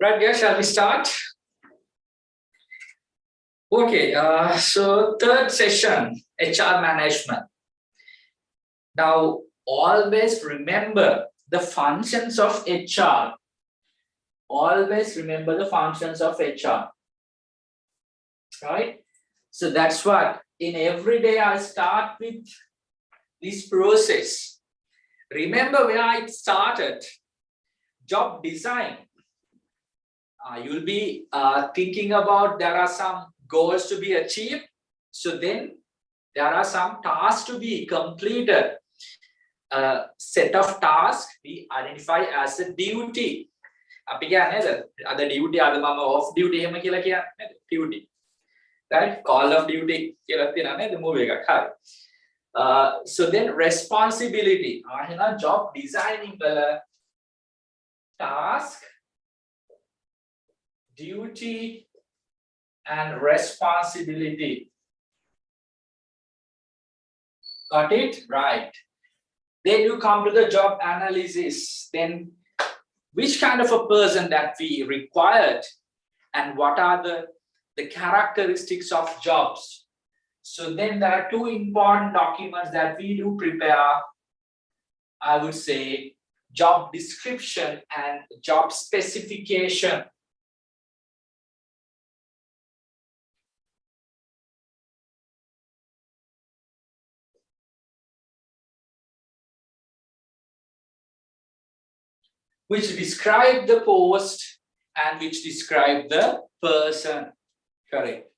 Right, guys, shall we start? Okay, so third session, HR management. Now, always remember the functions of HR. Always remember the functions of HR. Right? So that's what in every day I start with this process. Remember where I started. Job design. You'll be thinking about there are some goals to be achieved. So then there are some tasks to be completed. A set of tasks we identify as a duty. අපි කියන්නේ අද duty අද මම off duty එහෙම කියලා කියන්නේ duty. Right? Call of duty කියලා තියෙනවා නේද movie එකක්. හරි. So then responsibility. එහෙනම් job designing වල task, duty and responsibility. Got it? Right. Then you come to the job analysis. Then which kind of a person that we required and what are the characteristics of jobs. So then there are two important documents that we do prepare. I would say job description and job specification. Which describe the post and which describe the person. Correct.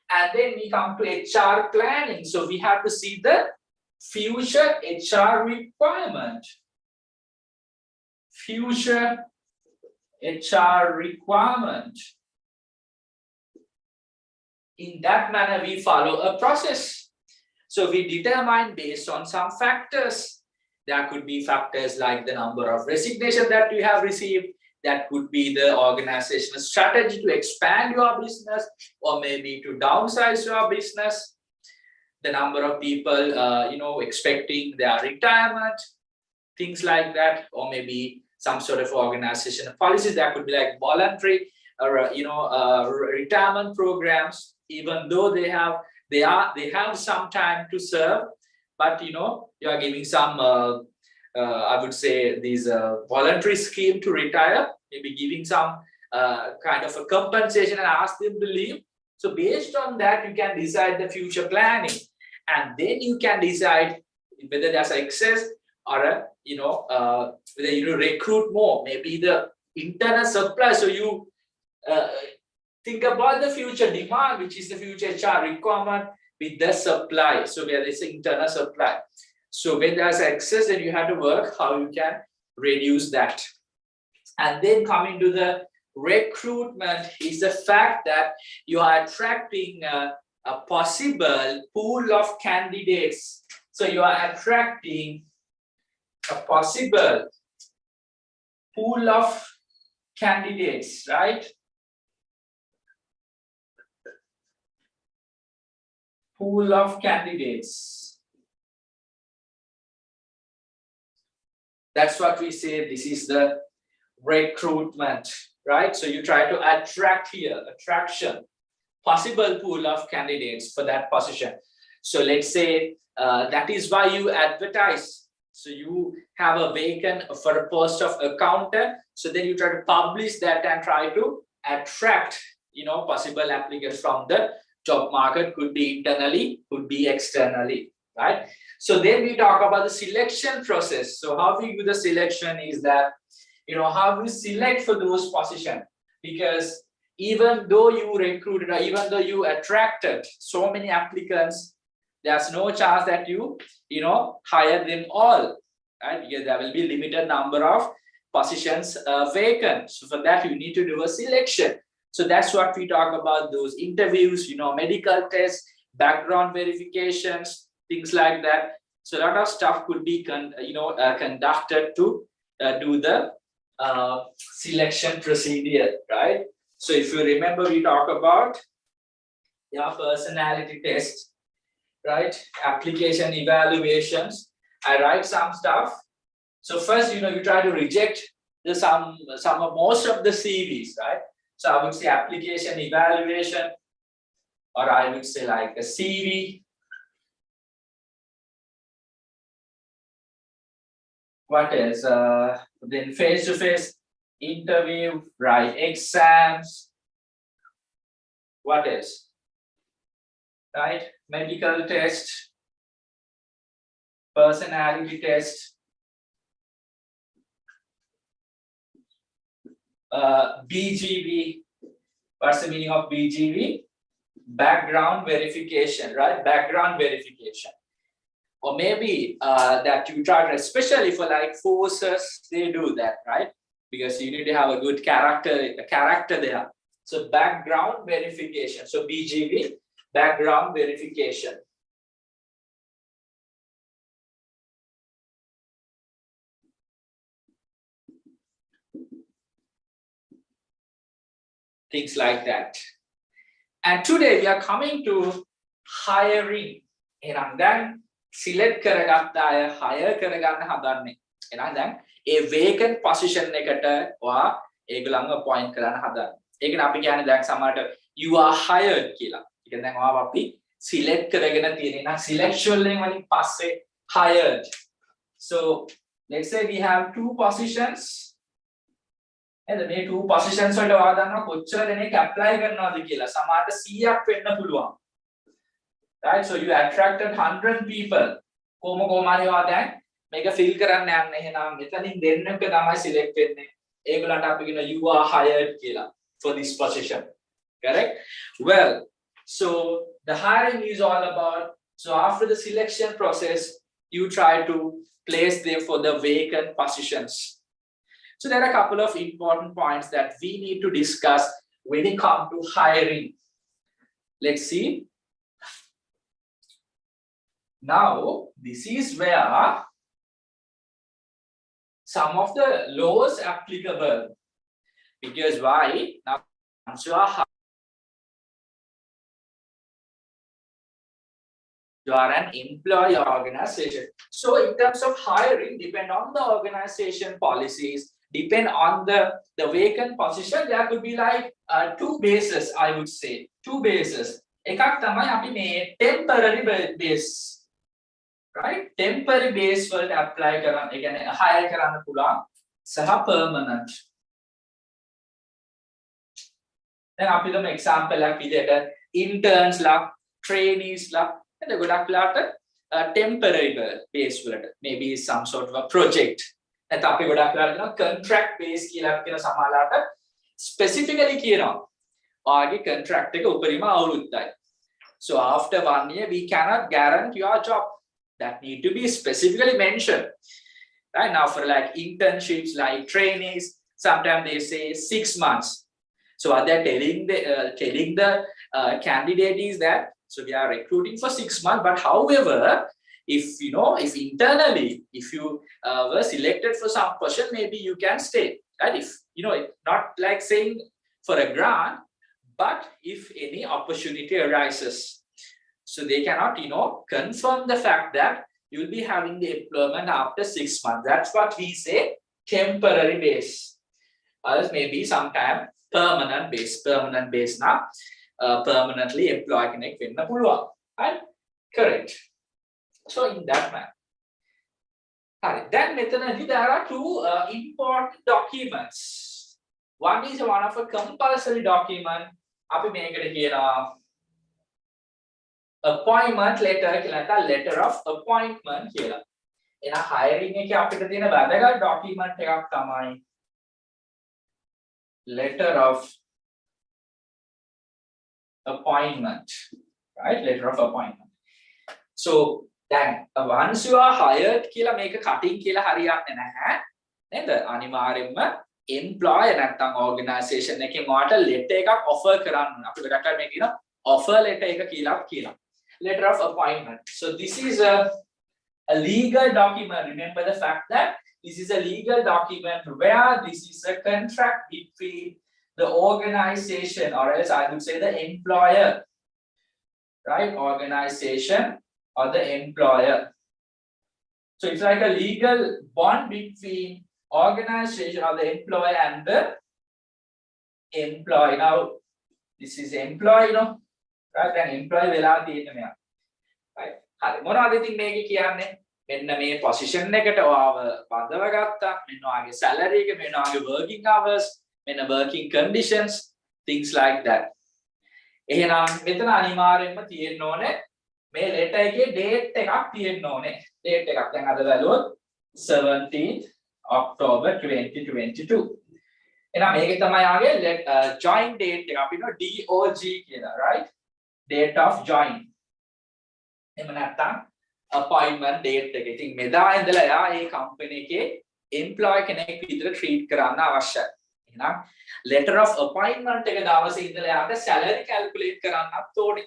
And then we come to HR planning. So we have to see the future HR requirement. Future HR requirement. In that manner, we follow a process. So we determine based on some factors. There could be factors like the number of resignation that you have received. That could be the organizational strategy to expand your business or maybe to downsize your business. The number of people, expecting their retirement, things like that, or maybe some sort of organizational policies that could be like voluntary or retirement programs. Even though they have some time to serve. But you are giving some, I would say, these voluntary scheme to retire, maybe giving some kind of a compensation and ask them to leave. So based on that, you can decide the future planning, and then you can decide whether there's excess or whether you recruit more, maybe the internal supply. So you think about the future demand, which is the future HR requirement, with the supply. So where there's internal supply. So when there's excess, then you have to work how you can reduce that. And then coming to the recruitment is the fact that you are attracting a possible pool of candidates. So you are attracting a possible pool of candidates, right? Pool of candidates. That's what we say. This is the recruitment, right? So you try to attract here, attraction, possible pool of candidates for that position. So let's say that is why you advertise. So you have a vacant for a post of accountant. So then you try to publish that and try to attract, possible applicants from the job market. Could be internally, could be externally, right? So then we talk about the selection process. So how we do the selection is that, how we select for those positions. Because even though you recruited or even though you attracted so many applicants, there's no chance that you hire them all, right? Because there will be limited number of positions vacant. So for that, you need to do a selection. So that's what we talk about, those interviews, medical tests, background verifications, things like that. So a lot of stuff could be conducted to do the selection procedure, right? So if you remember, we talk about personality test, right? Application evaluations. I write some stuff. So first, you try to reject of most of the CVs, right? So I would say application evaluation, or I would say like a CV. What else? Then face-to-face interview, write exams. What else? Right? Medical test, personality test, BGV. What's the meaning of BGV? Background verification, right? Background verification. Or maybe that you try, especially for like forces, they do that, right? Because you need to have a good character there. So background verification. So BGV, background verification. Things like that. And today we are coming to hiring. And then select කරගත්ත අය hire කරගන්න හදන්නේ. එහෙනම් දැන් ඒ vacant position එකට ඔයා ඒගොල්ලන්ව appoint කරන්න හදන්නේ. ඒකනේ අපි කියන්නේ දැන් සමහරට you are hired කියලා. ඒ කියන්නේ දැන් ඔයාව අපි select කරගෙන තියෙන. එහෙනම් selection වලින් පස්සේ hired. So let's say we have two positions. And මේ two positions වලට ඔයා දන්නවා කොච්චර දෙනෙක් apply කරනවද කියලා. සමහරට 100ක් වෙන්න පුළුවන්. Right, so you attracted 100 people. කොහොම හරි ඔයා දැන් මේක fill කරන්න යන්න. එහෙනම් මෙතනින් දෙන්නක තමයි select වෙන්නේ. ඒගොල්ලන්ට අපි කියන you are hired කියලා for this position. Correct? Well, so the hiring is all about, so after the selection process, you try to place them for the vacant positions. So there are a couple of important points that we need to discuss when it comes to hiring. Let's see. Now, this is where some of the laws applicable. Because why? Now, once you are an employee organization. So in terms of hiring, depend on the organization policies, depend on the vacant position. There could be like two bases, I would say. Two bases. එකක් තමයි අපි මේ temporary base. Right? Temporary base වලට apply කරන්න, ඒ කියන්නේ hire කරන්න පුළුවන් සහ permanent. දැන් අපි දුන්න example එකක් විදිහට interns ලා, trainees ලා, එතකොට ගොඩක් වෙලාවට temporary base වලට, maybe some sort of a project. නැත්නම් අපි ගොඩක් වෙලාවට කියනවා contract base කියලා කියන සමහරලාට specifically කියනවා. ඔයාගේ contract එක උපරිම අවුරුද්දයි. So after 1 year we cannot guarantee your job. That need to be specifically mentioned. Right now for like internships, like trainees, sometimes they say 6 months. So what they're telling the candidate is that, so we are recruiting for 6 months, but however, if if internally, if you were selected for some position, maybe you can stay, right? If not like saying for a grant, but if any opportunity arises, so they cannot confirm the fact that you'll be having the employment after 6 months. That's what we say temporary base. Others maybe sometime permanent base now, permanently employed කෙනෙක් වෙන්න පුළුවන්. Right? Correct. So in that manner. Alright, then මෙතනදී there are two important documents. One is one of a compulsory document. අපි මේකට කියනවා appointment letter කියලා, නැත්නම් letter of appointment කියලා. එහෙනම් hiring එකේ අපිට තියෙන වැදගත් document එකක් තමයි letter of appointment. Right? Letter of appointment. So then once you are hired කියලා මේක cutting කියලා හරියන්නේ නැහැ. නේද? අනිවාර්යයෙන්ම employer නැත්නම් organization එකෙන් ඔයාට letter එකක් offer කරන්න ඕනේ. අපි ගොඩක් අය මේ කියන offer letter එක කියලා කියනවා. Letter of appointment. So this is a legal document. Remember the fact that this is a legal document where this is a contract between the organization, or else I would say the employer, right? Organization or the employer. So it's like a legal bond between organization or the employer and the employee. Now this is employee, no, right? And employee වෙලා තියෙන්නේ මෙයා. right? හරි. මොනවද ඉතින් මේකේ කියන්නේ? මෙන්න මේ position එකට ඔයාව බඳව ගත්තා. මෙන්න ඔයාගේ salary එක, මෙන්න ඔයාගේ working hours, මෙන්න working conditions, things like that. එහෙනම් මෙතන අනිවාර්යයෙන්ම තියෙන්න ඕනේ මේ letter එකේ date එකක් තියෙන්න ඕනේ. date එකක් දැන් අද බැලුවොත් 17th October 2022. එහෙනම් මේකේ තමයි ආගේ join date එක අපි නෝ DOG කියලා, right? date of join. එහෙම නැත්නම් appointment date එක. ඉතින් මෙදා ඉඳලා යා මේ company එකේ employee කෙනෙක් විදිහට treat කරන්න අවශ්‍යයි. එහෙනම් letter of appointment එක දවසේ ඉඳලා යාට salary calculate කරන්නත් ඕනේ.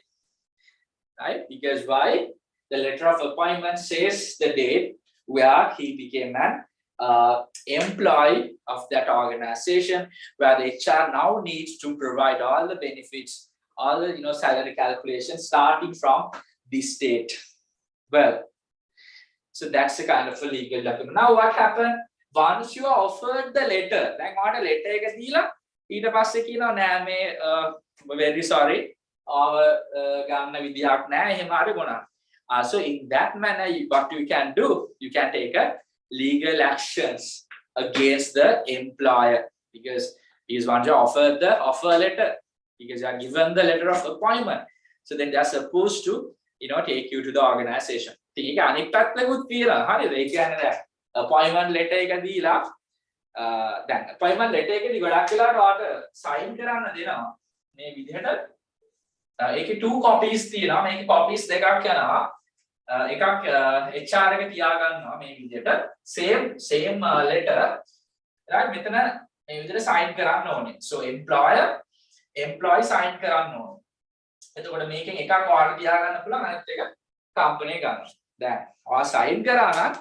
right? Because why? The letter of appointment says the date where he became an employee of that organization, where the HR now needs to provide all the benefits, all the salary calculations starting from this date. Well, so that's the kind of a legal document. Now what happened? Once you are offered the letter, then what a letter එක දීලා ඊට පස්සේ කියනවා නෑ මේ very sorry ගන්න විදිහක් නෑ එහෙම හරි මොනවා. So in that manner what you can do, you can take a legal actions against the employer because he is once offered the offer letter, because you are given the letter of appointment. So then they are supposed to take you to the organization. ඉතින් ඒක අනිත් පැත්තකුත් තියෙනවා. හරිද? ඒ කියන්නේ දැන් appointment letter එක දීලා දැන් appointment letter එකේදී ගොඩක් වෙලාවට ඔයාලට sign කරන්න දෙනවා. මේ විදිහට ඒකේ 2 copies තියෙනවා. මේකේ copies දෙකක් යනවා. එකක් HR එක තියා ගන්නවා මේ විදිහට same letter, right? මෙතන මේ විදිහට sign කරන්න ඕනේ. So employee sign කරන්න ඕනේ. එතකොට මේකෙන් එකක් ඔයාලට තියා ගන්න පුළුවන්, අනිත් එක company ගන්න. දැන් ඔයා sign කරා නම්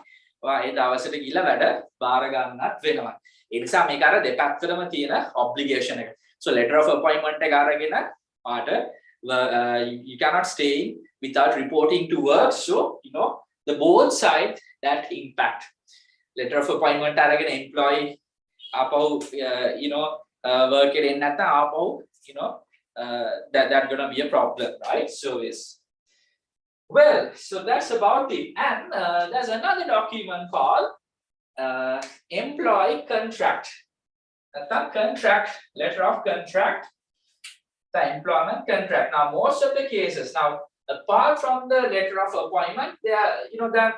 ඔයා ඒ දවසට ගිහලා වැඩ බාර ගන්නත් වෙනවා. ඒ නිසා මේක අර දෙපැත්තටම තියෙන obligation එක. So letter of appointment එක අරගෙන ඔයාට you cannot stay without reporting to work. So the both side that impact. Letter of appointment අරගෙන employee ආපහු work එකේ එන්න නැත්නම් ආපහු that's gonna be a problem, right? So yes. Well, so that's about it. And there's another document called employee contract. That's a contract, letter of contract, the employment contract. Now, most of the cases, now, apart from the letter of appointment, they are, that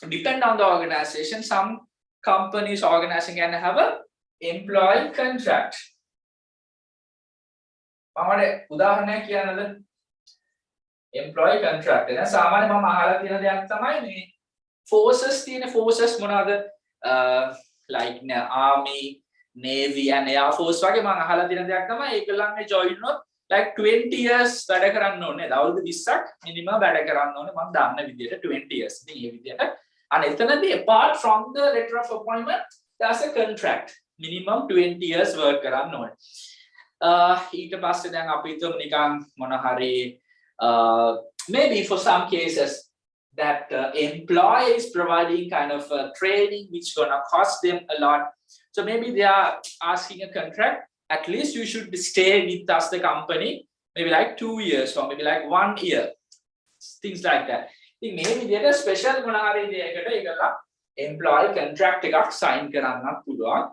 depend on the organization. Some companies, organization can have a employee contract. උදාහරණයක් කියන්නද? employee contract එක සාමාන්‍ය මම අහලා තියෙන දෙයක් තමයි මේ forces තියෙන forces මොනවාද? like army, navy and air force වගේ මම අහලා තියෙන දෙයක් තමයි ඒගොල්ලන්ගේ join වුණොත් like 20 years වැඩ කරන්න ඕනේ. අවුරුදු 20ක් minimum වැඩ කරන්න ඕනේ මම දන්න විදිහට 20 years. ඉතින් මේ විදිහට අන්න එතනදී apart from the letter of appointment there's a contract minimum 20 years work කරන්න ඕනේ. ඊට පස්සේ දැන් අපි හිතමු නිකන් මොන හරි maybe for some cases that employer is providing kind of training which gonna cost them a lot. So maybe they are asking a contract, at least you should stay with us the company maybe like 2 years or maybe like 1 year, things like that. Maybe there is special මොන හරි දෙයකට ඒකලා employee contract එකක් sign කරන්නත් පුළුවන්.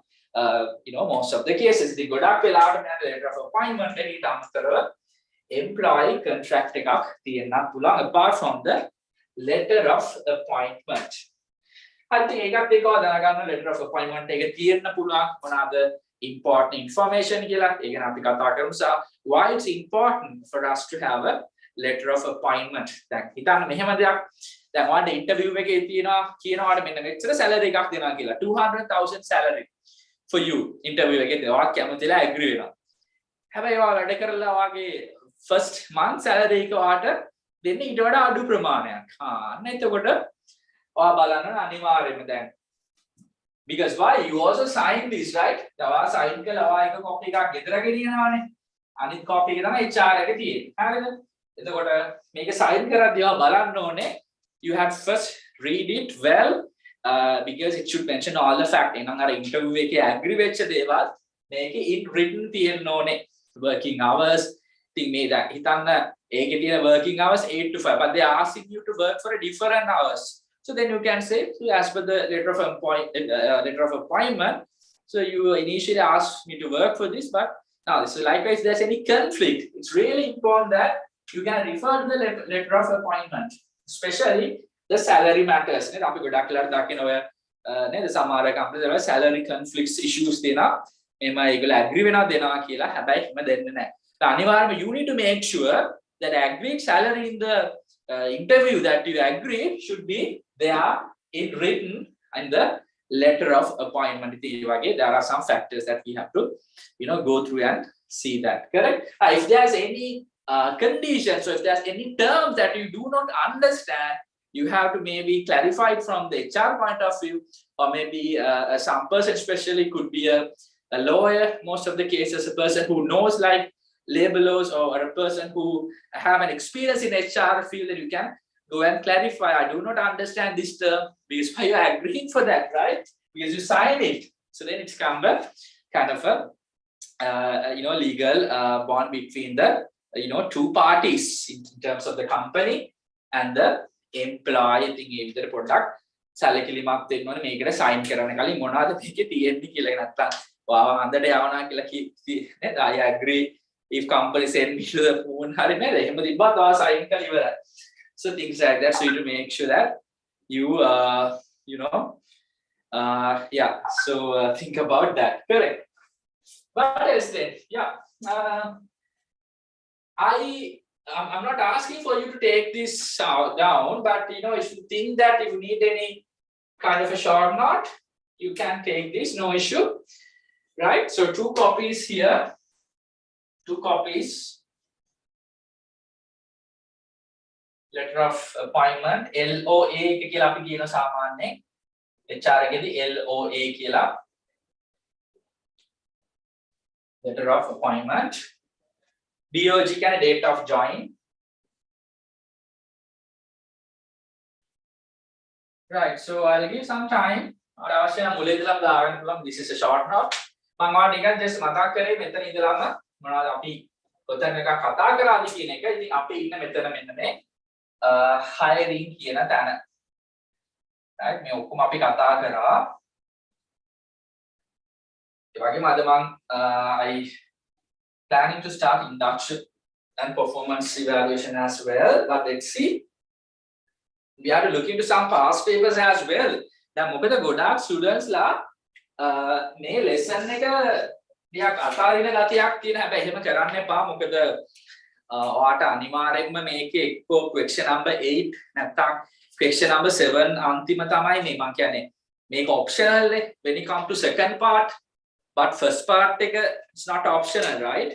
Most of the cases they ගොඩක් වෙලාවට මම letter of appointment එකට අමතරව employee contract එකක් තියෙන්නත් පුළුවන් apart from the letter of appointment. I think ඒකත් එක්කව දැනගන්න letter of appointment එක තියෙන්න පුළුවන් මොනවාද important information කියලා. ඒක නම් අපි කතා කරමු. Why it's important for us to have a letter of appointment. දැන් හිතන්න මෙහෙම දෙයක්. දැන් ඔයාලට interview එකේ කියනවාට මෙන්න මෙච්චර salary එකක් දෙනවා කියලා. 200,000 salary for you. Interview එකේ ඔයා කැමතිලා agree වෙනවා. හැබැයි ඔයා වැඩ කරලා ඔයාගේ first month salary එක ඔයාට දෙන්නේ ඊට වඩා අඩු ප්‍රමාණයක්. අන්න එතකොට ඔයා බලන්න අනිවාර්යයෙන්ම දැන් because why you also sign this, right? ඔයා sign කළා ඔයා එක copy එකක් ගෙදර ගෙනියනවානේ. අනිත් copy එක තමයි HR එකේ තියෙන්නේ. හරිද? එතකොට මේක sign කරද්දී ඔයා බලන්න ඕනේ you have first read it well because it should mention all the fact. එනං අර interview එකේ agree වෙච්ච දේවල් මේකේ in written තියෙන්න ඕනේ. Working hours. ඉතින් මේ දැන් හිතන්න ඒකේ තියෙන working hours 8 to 5, but they are asking you to work for a different hours. So then you can say, so as per the letter of appointment, so you initially asked me to work for this, but now, so likewise, if there's any conflict, it's really important that you can refer to the letter of appointment, especially the salary matters. නේද අපි ගොඩක් වෙලාවට දකින ඔය නේද සමහර company වල salary conflicts issues දෙනවා. මේම ඒගොල්ලෝ agree වෙනවා දෙනවා කියලා. හැබැයි එහෙම දෙන්නේ නැහැ. අනිවාර්යයෙන්ම you need to make sure that agreed salary in the interview that you agree should be there in written and the letter of appointment. There are some factors that we have to go through and see that. Correct? If there's any conditions, so if there's any terms that you do not understand, you have to maybe clarify it from the HR point of view, or maybe some person especially could be a lawyer. Most of the cases, a person who knows like labor laws, or a person who have an experience in HR field, that you can go and clarify. I do not understand this term, because why you are agreeing for that, right? Because you sign it. So then it's kind of a legal bond between the two parties in terms of the company and the employee. I think ඒ විතර පොඩ්ඩක් සැලකිලිමත් වෙන්න ඕනේ මේකට sign කරන්න කලින් මොනවද මේකේ තියෙන්නේ කියලා. නැත්තම් වාව හන්දට යවනවා කියලා නේද? I agree if company send me to the moon, hari neda ehema tibba tawa sign kala iwara. So things like that, so you need to make sure that you so think about that. Correct. But else then, I'm not asking for you to take this down, but if you think that if you need any kind of a short note, you can take this, no issue, right? So 2 copies here. 2 copies, letter of appointment, LOA කියලා අපි කියන සාමාන්‍යයෙන් HR එකේදී LOA කියලා, letter of appointment. DOG කියන්නේ date of join. Right, so I'll give some time. අවශ්‍ය නම් මුලින් ඉඳලා දාගන්න පුළුවන්. This is a short note. මම ඔයාලට නිකන් just මතක් කරේ මෙතන ඉඳලාම මොනවද අපි ඔතන එක කතා කරාද කියන එක. ඉතින් අපි ඉන්න මෙතන මෙන්න මේ hiring කියන තැන. right මේ ඔක්කොම අපි කතා කරා. ඒ වගේම අද මම I planning to start induction and performance evaluation as well, but let's see, we have to look into some past papers as well. දැන් මොකද ගොඩාක් students ලා මේ lesson එක ටිකක් අතාරින ගතියක් තියෙන. හැබැයි එහෙම කරන්න එපා. මොකද ඔයාට අනිවාර්යෙන්ම මේකේ එක්ක question number 8 නැත්නම් question number 7 අන්තිම තමයි මේ මම කියන්නේ මේක optional නේ when it come to second part, but first part එක it's not optional, right?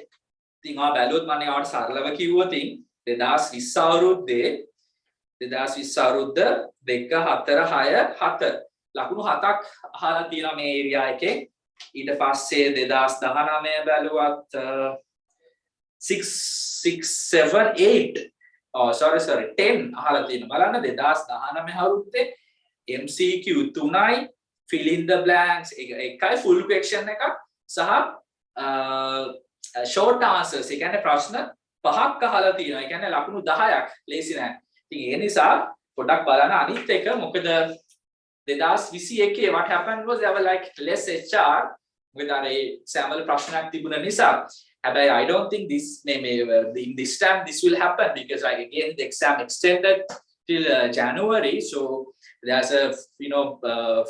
ඉතින් ඔයා බැලුවොත් මම ඔයාට සරලව කිව්වොත් 2020 අවුරුද්දේ 2020 අවුරුද්ද 2 4 6 7 ලකුණු 7ක් අහලා තියෙනවා මේ ඒරියා එකේ. ඊට පස්සේ 2019 බැලුවත් 6 7 8 sorry 10 අහලා තියෙනවා. බලන්න 2019 අවුරුද්දේ MCQ 3යි, fill in the blanks එකයි, full question එකක් සහ short answers. ඒ කියන්නේ ප්‍රශ්න 5ක් අහලා තියෙනවා. ඒ කියන්නේ ලකුණු 10ක්. ලේසි නෑ. ඉතින් ඒ නිසා පොඩ්ඩක් බලන්න අනිත් එක. මොකද 2021 what happened was there were like less HR with our sample ප්‍රශ්නයක් තිබුණ නිසා. හැබැයි I don't think this in this time this will happen, because like again the exam extended till January, so there's a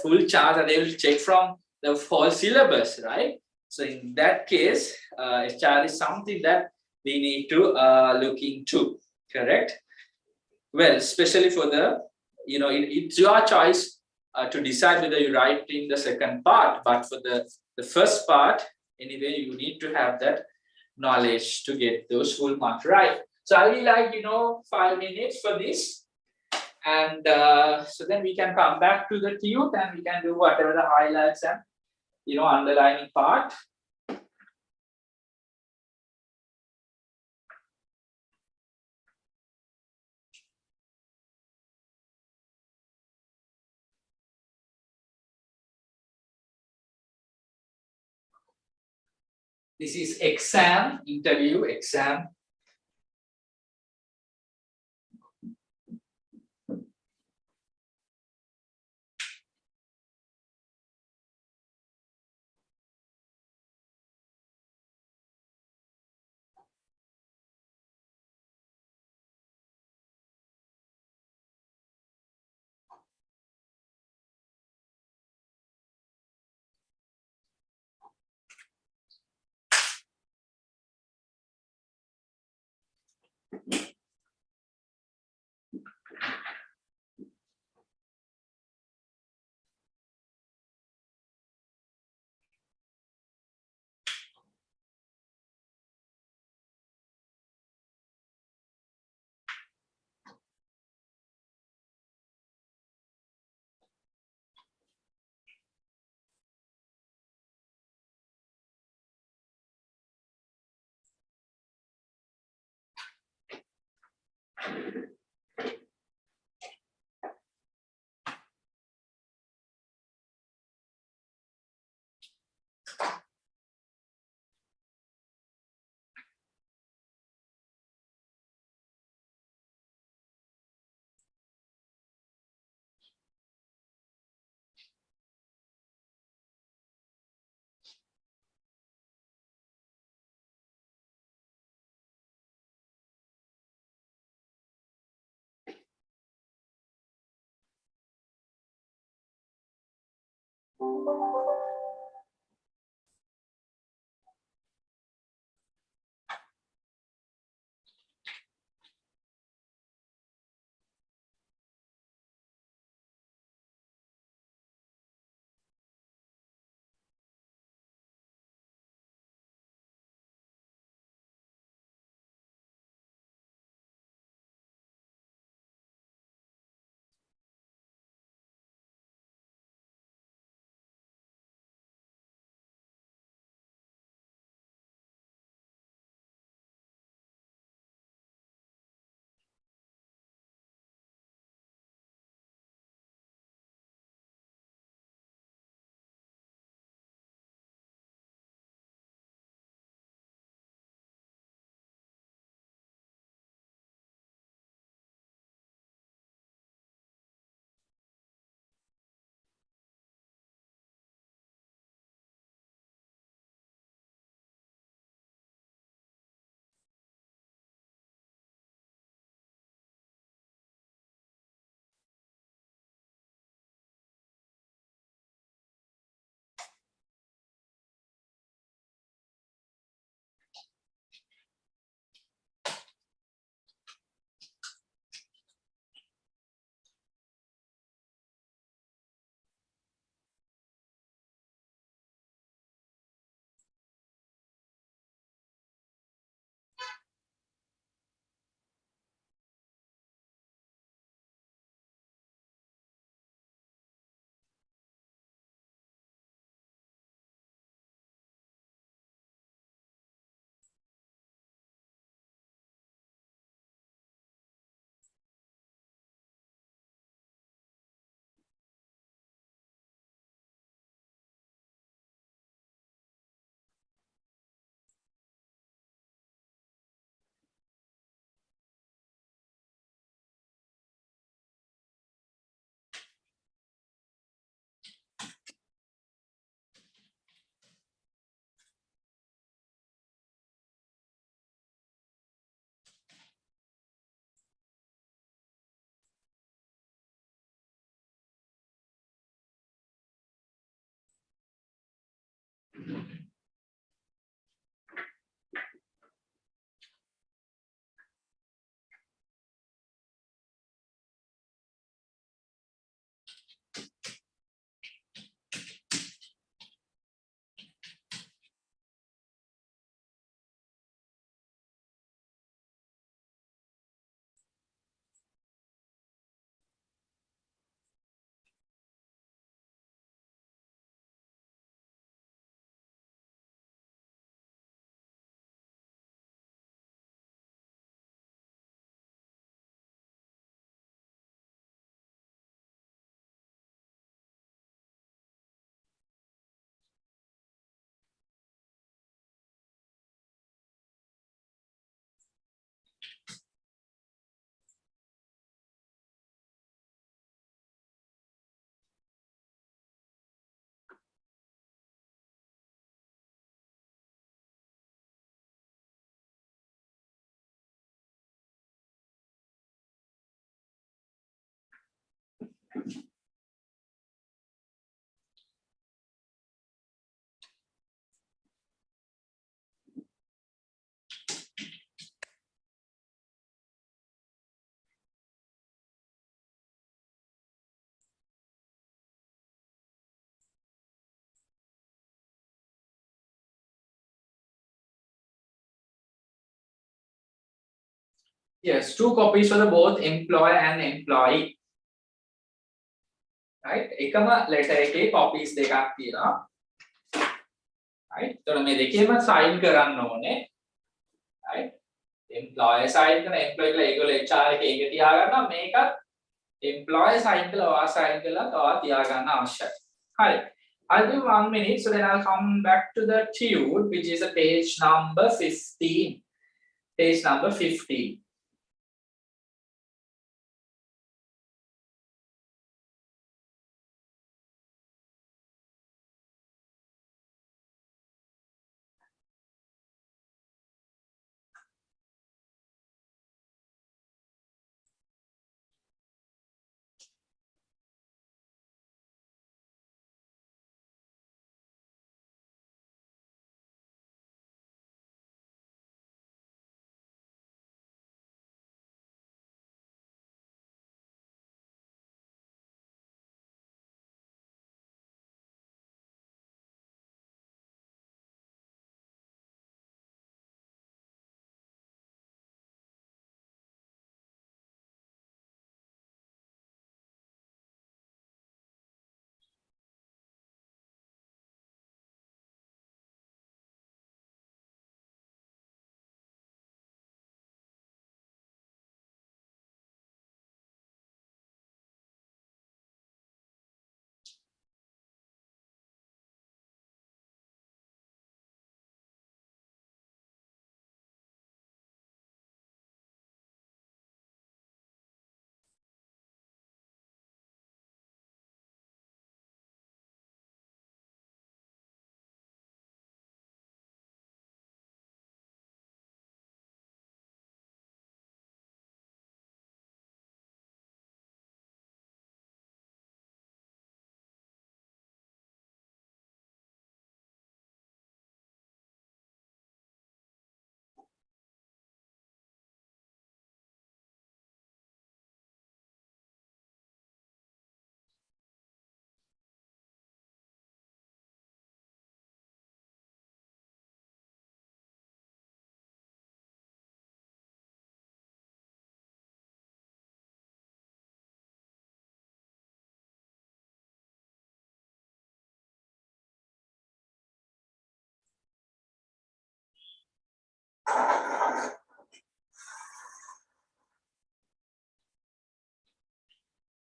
full chance that they will check from the whole syllabus, right? So in that case HR is something that we need to look into. Correct? Well, especially for the it's your choice to decide whether you write in the second part, but for the first part anyway you need to have that knowledge to get those full marks, right? So I will like 5 minutes for this, and so then we can come back to the tube and we can do whatever the highlights and underlining part. This is exam, interview, exam. Yes, 2 copies for the both employer and employee. Right? එකම letter එකේ copies දෙකක් තියෙනවා. Right? එතකොට මේ දෙකේම sign කරන්න ඕනේ. Right? employer sign කරන employee කියලා ඒගොල්ලෝ HR එකේ ඒක තියා ගන්නවා. මේකත් employer sign කළා ඔයා sign කළා තව තියා ගන්න අවශ්‍යයි. හරි. I'll give 1 minute, so then I'll come back to the tune, which is a page number 15. Page number 15.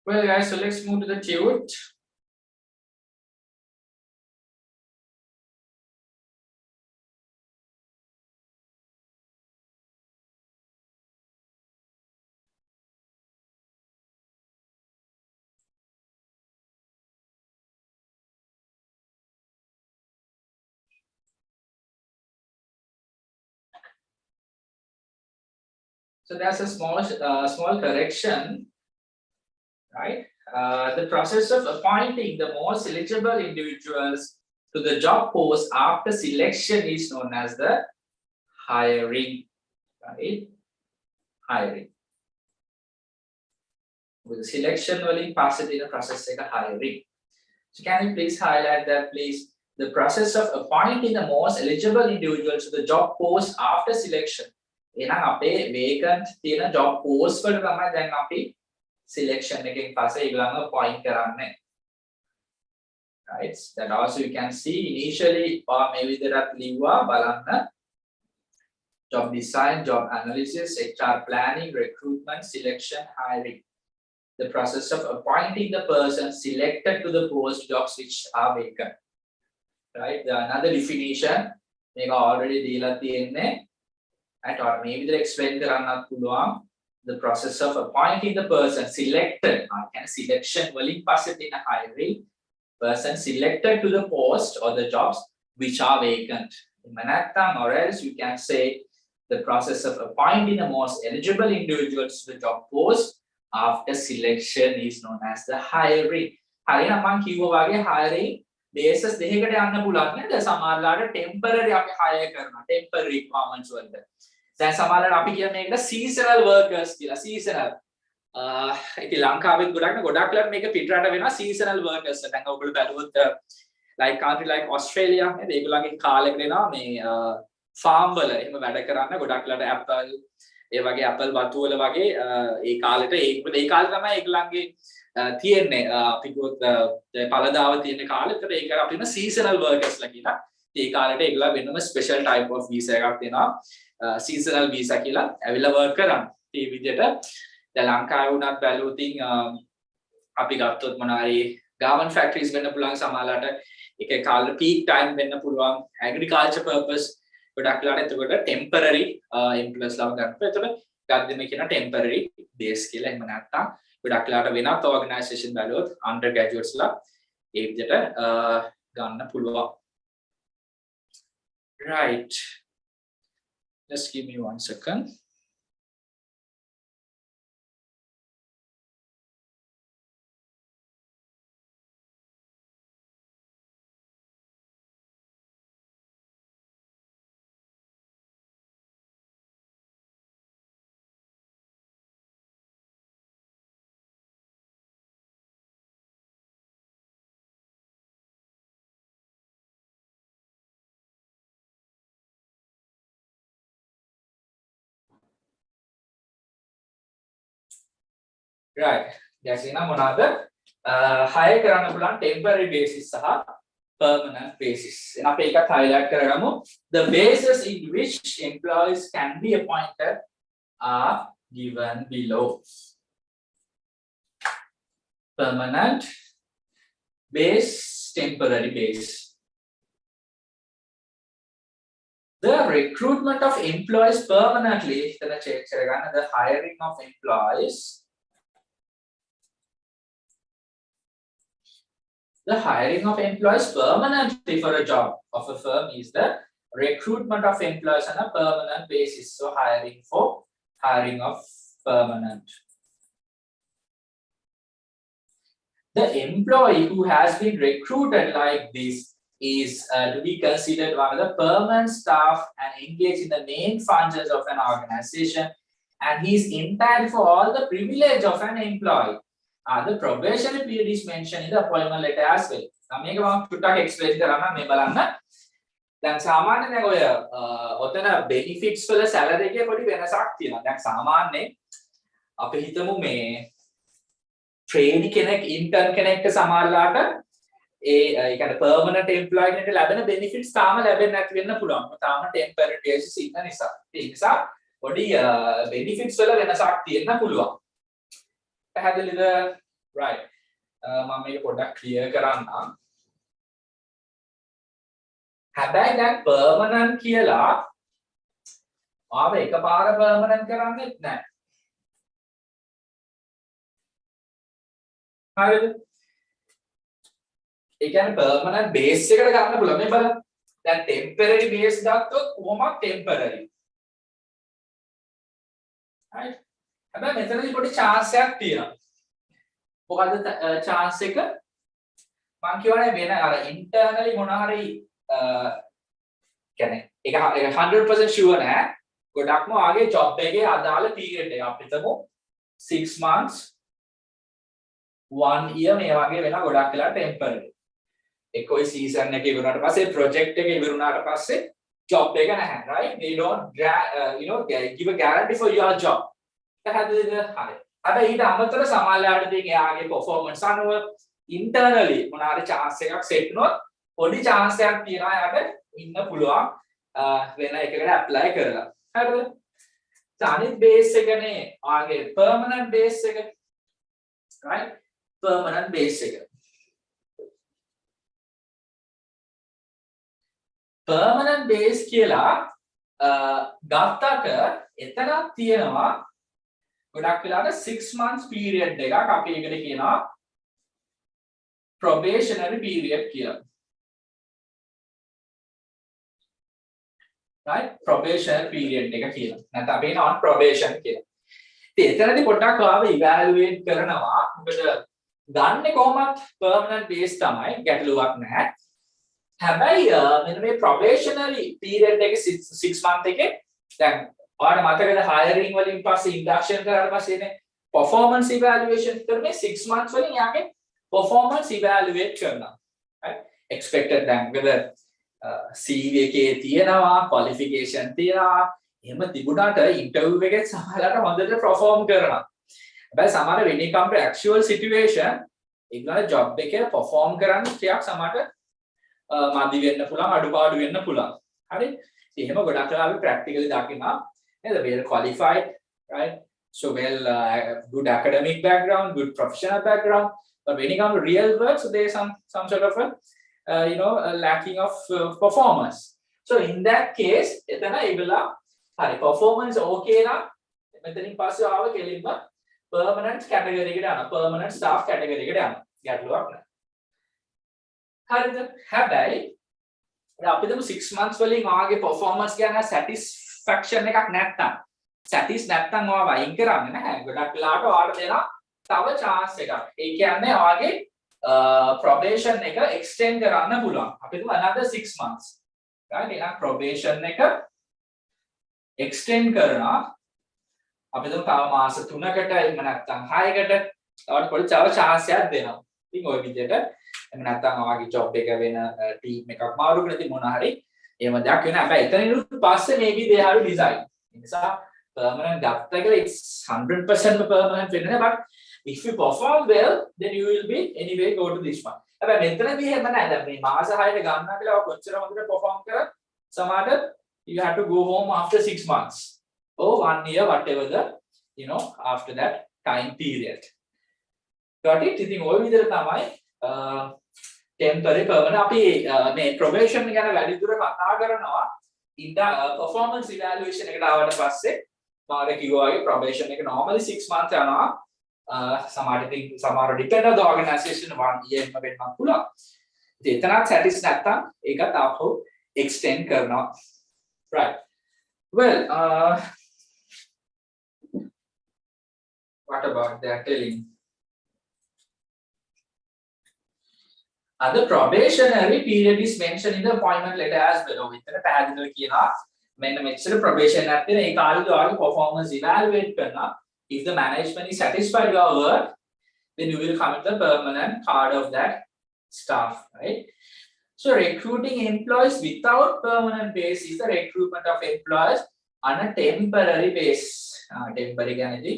Well, guys, so let's move to the tune. So there's a small correction, right? The process of appointing the most eligible individuals to the job post after selection is known as the hiring, right? Hiring. With selection වලින් පස්සේ තියෙන process එක hiring. So can you please highlight that, please? The process of appointing the most eligible individuals to the job post after selection. එහෙනම් අපේ vacant තියෙන job post වල තමයි දැන් අපි selection එකෙන් පස්සේ ඒගොල්ලන්ව appoint කරන්නේ. Right? That also you can see initially මේ විදිහට ලිව්වා බලන්න. Job design, job analysis, HR planning, recruitment, selection, hiring. The process of appointing the person selected to the post jobs which are vacant. Right? Another definition, මේක already දීලා තියෙන්නේ. Right? Or maybe they explain කරන්නත් පුළුවන්. The process of appointing the person selected, selection වලින් පස්සේ තියෙන hiring, person selected to the post or the jobs which are vacant. Or else you can say the process of appointing the most eligible individuals to the job post after selection is known as the hiring. හරිනම් මම කිව්වා වගේ hiring basis දෙකකට යන්න පුළුවන් නේද? සමහරවිට temporary අපි hire කරනවා. temporary requirements වලට. දැන් සමහරවිට අපි කියන මේකට seasonal workers කියලා. seasonal. ඉතින් ලංකාවෙත් ගොඩක් වෙලාවට මේක පිටරට වෙනවා seasonal workers. දැන් ඔයගොල්ලෝ බැලුවොත් like country like Australia නේද? ඒගොල්ලන්ගේ කාලෙකට එනවා මේ farm වල එහෙම වැඩ කරන්න ගොඩක් වෙලාවට apple ඒ වගේ Apple වතු වල වගේ ඒ කාලෙට ඒ කාලේ තමයි ඒගොල්ලන්ගේ තියෙන්නේ අපි කිව්වොත් පළදාව තියෙන කාලෙට ඒක අපින සීසනල් වර්කර්ස්ලා කියලා. ඒ කාලෙට ඒගොල්ලෝ වෙනම ස්පෙෂල් ටයිප් ඔෆ් වීසා එකක් දෙනවා. සීසනල් වීසා කියලා ඇවිල්ලා වර්ක් කරන්න. ඒ විදිහට දැන් ලංකාවේ උනත් බැලුවොත් අපි ගත්තොත් මොනවාරි garment factories වෙන්න පුළුවන් සමහරලාට ඒක කාලේ peak time වෙන්න පුළුවන් agriculture purpose ගොඩක් වෙලාට එතකොට temporary employees ලාව ගන්නකොට එතකොට ගද්දෙම කියන temporary base කියලා එහෙම නැත්නම් ගොඩක් වෙලාට වෙනත් organisation බැලුවොත් undergraduates ලා ඒ විදිහට ගන්න පුළුවන්. Right, just give me 1 second. Right. දැන් මොනවාද hire කරන්න පුළුවන් temporary basis සහ permanent basis. එහෙනම් අපි ඒකත් highlight කරගමු. The bases in which employees can be appointed are given below. Permanent base, temporary base. The recruitment of employees permanently, the hiring of employees. The hiring of employees permanently for a job of a firm is the recruitment of employees on a permanent basis. So hiring of permanent. The employee who has been recruited like this is to be considered one of the permanent staff and engaged in the main functions of an organization, and he is entitled for all the privilege of an employee. The probationary period is mentioned in the appointment letter as well. Now, මේක මම ටුටක් explain කරන්න මේ බලන්න. දැන් සාමාන්‍යයෙන් දැන් ඔය ඔතන benefits වල salary එකේ පොඩි වෙනසක් තියෙනවා. දැන් සාමාන්‍යයෙන් අපි හිතමු මේ trainee කෙනෙක් intern කෙනෙක්ට සමහරලාට ඒ කියන්නේ permanent employee කෙනෙක්ට ලැබෙන benefits තාම ලැබෙන්නේ නැති වෙන්න පුළුවන්. තාම temporary basis ඉන්න නිසා. ඒ නිසා පොඩි benefits වල වෙනසක් තියෙන්න පුළුවන්. පැහැදිලිද? right. මම මේක පොඩ්ඩක් ක්ලියර් කරන්නම්. හැබැයි දැන් permanent කියලා ආව එකපාර permanent කරන්නේත් නැහැ. හරිද? ඒ කියන්නේ permanent base එකට ගන්න පුළුවන්. මේ බලන්න. දැන් temporary base ගත්තොත් කොහොමද temporary? right. හැබැයි මෙතනදී පොඩි chance එකක් තියෙනවා. මොකද්ද chance එක? මම කියවනේ වෙන අර internally මොන හරි කියන්නේ ඒක 100% sure නෑ. ගොඩක්ම ආගේ job එකේ අදාළ period එක අපි හිතමු 6 months 1 year මේ වගේ වෙන ගොඩක් වෙලා temporary. එකෝයි season එක ඉවරුනාට පස්සේ project එක ඉවරුනාට පස්සේ job එක නැහැ. right. They don't give a guarantee for your job. පැහැදිලිද? හරි. හැබැයි ඊට අමතරව සමාජලාට තියෙන එයාගේ performance අනුව internally මොන හරි chance එකක් set වුණොත් පොඩි chance එකක් තියනවා යාට ඉන්න පුළුවන් වෙන එකකට apply කරලා. හරිද? අනිත් base එකනේ ආගේ permanent base එක. right. permanent base එක. permanent base කියලා ගත්තට එතනක් තියෙනවා ගොඩක් වෙලාවට 6 months period එකක් අපි ඒකට කියනවා probationary period කියලා. right. probationary period එක කියලා. නැත්නම් අපි on probation කියලා. ඉතින් එතනදී පොඩ්ඩක් ආව evaluate කරනවා. මොකද ගන්නෙ කොහොමත් permanent base තමයි ගැටලුවක් නැහැ. හැබැයි මෙන්න මේ probationary period එකේ 6 month එකේ දැන් ඔයාලට මතකද hiring වලින් පස්සේ induction කරලා පස්සේනේ performance evaluation විතර මේ 6 months වලින් යාගේ performance evaluate කරනවා. right. expected දැන් මොකද CV එකේ තියෙනවා qualification තියෙනවා එහෙම තිබුණාට ඉන්ටර්විව් එකේ සමහරවිට හොඳට perform කරනවා. හැබැයි සමහර when it come to actual situation ඒගොල්ලෝ job එකේ perform කරන්න ටිකක් සමහරට මදි වෙන්න පුළුවන් අඩුපාඩු වෙන්න පුළුවන්. හරි? එහෙම ගොඩක් වෙලාවට practically දකිනවා. නේද? well qualified, right? So well good academic background, good professional background, but when it comes to real work, so there is some sort of a lacking of performance. So in that case, එතන ඒගොල්ලෝ හරි performance okay නම් මෙතනින් පස්සේ ආව කෙලින්ම permanent category එකට යනවා. permanent staff category එකට යනවා. ගැටලුවක් නැහැ. හරිද? හැබැයි අපි දමු 6 months වලින් ආගේ performance ගැන satisfaction එකක් නැත්තම් satis නැත්තම් ඔයා වයින් කරන්නේ නැහැ. ගොඩක් වෙලාවට ඔයාලට දෙනවා තව chance එකක්. ඒ කියන්නේ ඔයාගේ probation එක extend කරන්න පුළුවන්. අපි දමු another 6 months. right? එහෙනම් probation එක extend කරනවා. අපි දමු තව මාස 3කට එහෙම නැත්තම් 6කට තවත් පොඩි chance එකක් දෙනවා. ඉතින් ওই විදිහට එහෙම නැත්නම් ඔයාගේ ජොබ් එක වෙන ටීම් එකක් මාරු කරලා ඉතින් මොන හරි එහෙම දෙයක් වෙනවා. හැබැයි එතනිනුත් පස්සේ maybe they have to decide. ඒ නිසා permanent ගත්ත කියලා it's 100% permanent වෙන්නේ නැහැ. But if you perform well then you will be anyway go to this one. හැබැයි මෙතනදී එහෙම නැහැ. දැන් මේ මාස 6ට ගන්නවා කියලා කොච්චර හොඳට perform කරත් සමහරට you have to go home after 6 months or 1 year whatever the after that time period. got it? ඉතින් ওই විදිහට තමයි temporary permanent අපි මේ probation ගැන වැඩි දුර කතා කරනවා performance evaluation එකට ආවට පස්සේ මාර කිව්වා වගේ probation එක normally 6 months යනවා සමහර depend on the organization 1 year එකම වෙන්න පුළුවන්. ඉතින් එතනත් satis නැත්තම් ඒකත් ආපහු extend කරනවා. right. well what about that telling the probationary period is mentioned in the appointment letter as well. විතර පැහැදිලිව කියනවා මෙන්න මෙච්චර probation එකක් තියෙන ඒ කාලෙදී ඔයාගේ performance evaluate කරනවා. If the management is satisfied with your work, then you will commit the permanent part of that staff, right? So recruiting employees without permanent base is the recruitment of employees on a temporary base. temporary කියන්නේ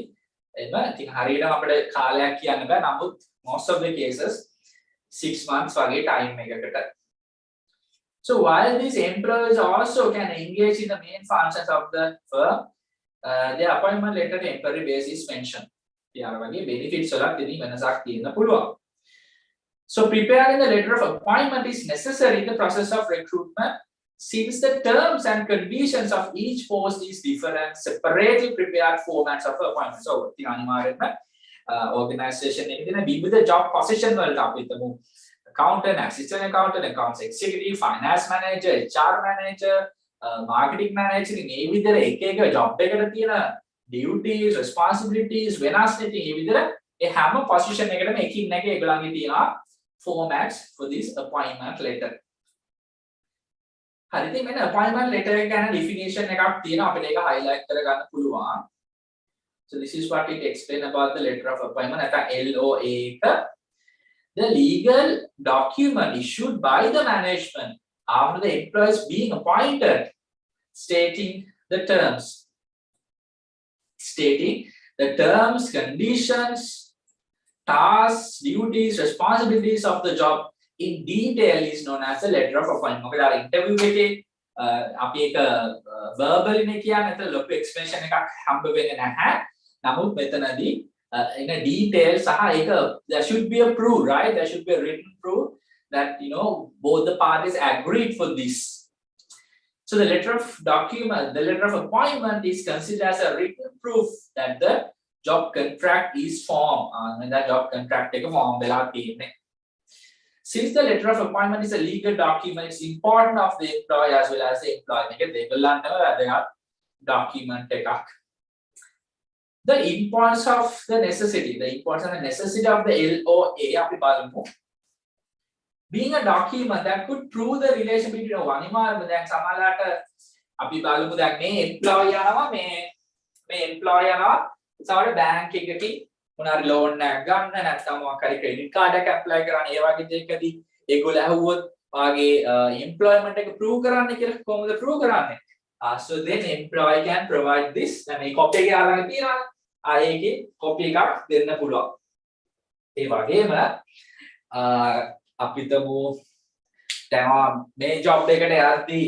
ඉතින් හරියටම අපිට කාලයක් කියන්න බෑ. නමුත් most of the cases 6 months වගේ time එකකට. So while these employees also can engage in the main functions of the firm, their appointment letter temporary base is mentioned. යාර වගේ benefits වලත් ඉතින් වෙනසක් තියෙන්න පුළුවන්. So preparing the letter of appointment is necessary in the process of recruitment since the terms and conditions of each post is different, separately prepared formats of appointment. So ඉතින් අනිවාර්යයෙන්ම organization එකේ තියෙන විවිධ job position වලට අපි හිතමු accountant, assistant accountant, accounts executive, finance manager, HR manager, marketing manager මේ විදිහට එක එක job එකකට තියෙන duties, responsibilities වෙනස් නේ. මේ විදිහට ඒ හැම position එකකටම එකින් එක ඒගොල්ලන්ගේ තියෙනවා formats for this appointment letter. හරි ඉතින් මෙන්න appointment letter එක ගැන definition එකක් තියෙනවා අපිට ඒක highlight කරගන්න පුළුවන්. So this is what it explain about the letter of appointment. LOA, the legal document issued by the management after the employees being appointed, stating the terms, conditions, tasks, duties, responsibilities of the job in detail is known as the letter of appointment. මොකද අර interview එකේ අපි ඒක verbally නේ කියන්නේ. ඒතර ලොකු explanation එකක් හම්බ වෙන්නේ නැහැ. නමුත් මෙතනදී in a detail සහ ඒක there should be a proof, right? There should be a written proof that both the parties agreed for this. So the letter of appointment is considered as a written proof that the job contract is formed. When that job contract එක form වෙලා තියෙන්නේ. Since the letter of appointment is a legal document, it's important of the employee as well as the employee. මේක දෙකලන්ටම වැදගත් document එකක්. The importance of the necessity of the LOA අපි බලමු. Being a document that could prove the relation between අනිවාර්යයෙන්ම දැන් සමහරවිට අපි බලමු දැන් මේ employee යනවා සමහර බැංක් එකකින් මොනාරි loan එකක් ගන්න නැත්නම් මොකක් හරි credit card එකක් apply කරන්න ඒ වගේ දෙයකදී ඒගොල්ලෝ ඇහුවොත් වාගේ employment එක prove කරන්න කියලා කොහොමද prove කරන්නේ? So then employee can provide this. මේ copy එකේ අරගෙන තියනවා. ඒකේ copy එකක් දෙන්න පුළුවන්. ඒ වගේම අපිටම දැන් මේ job එකට යද්දී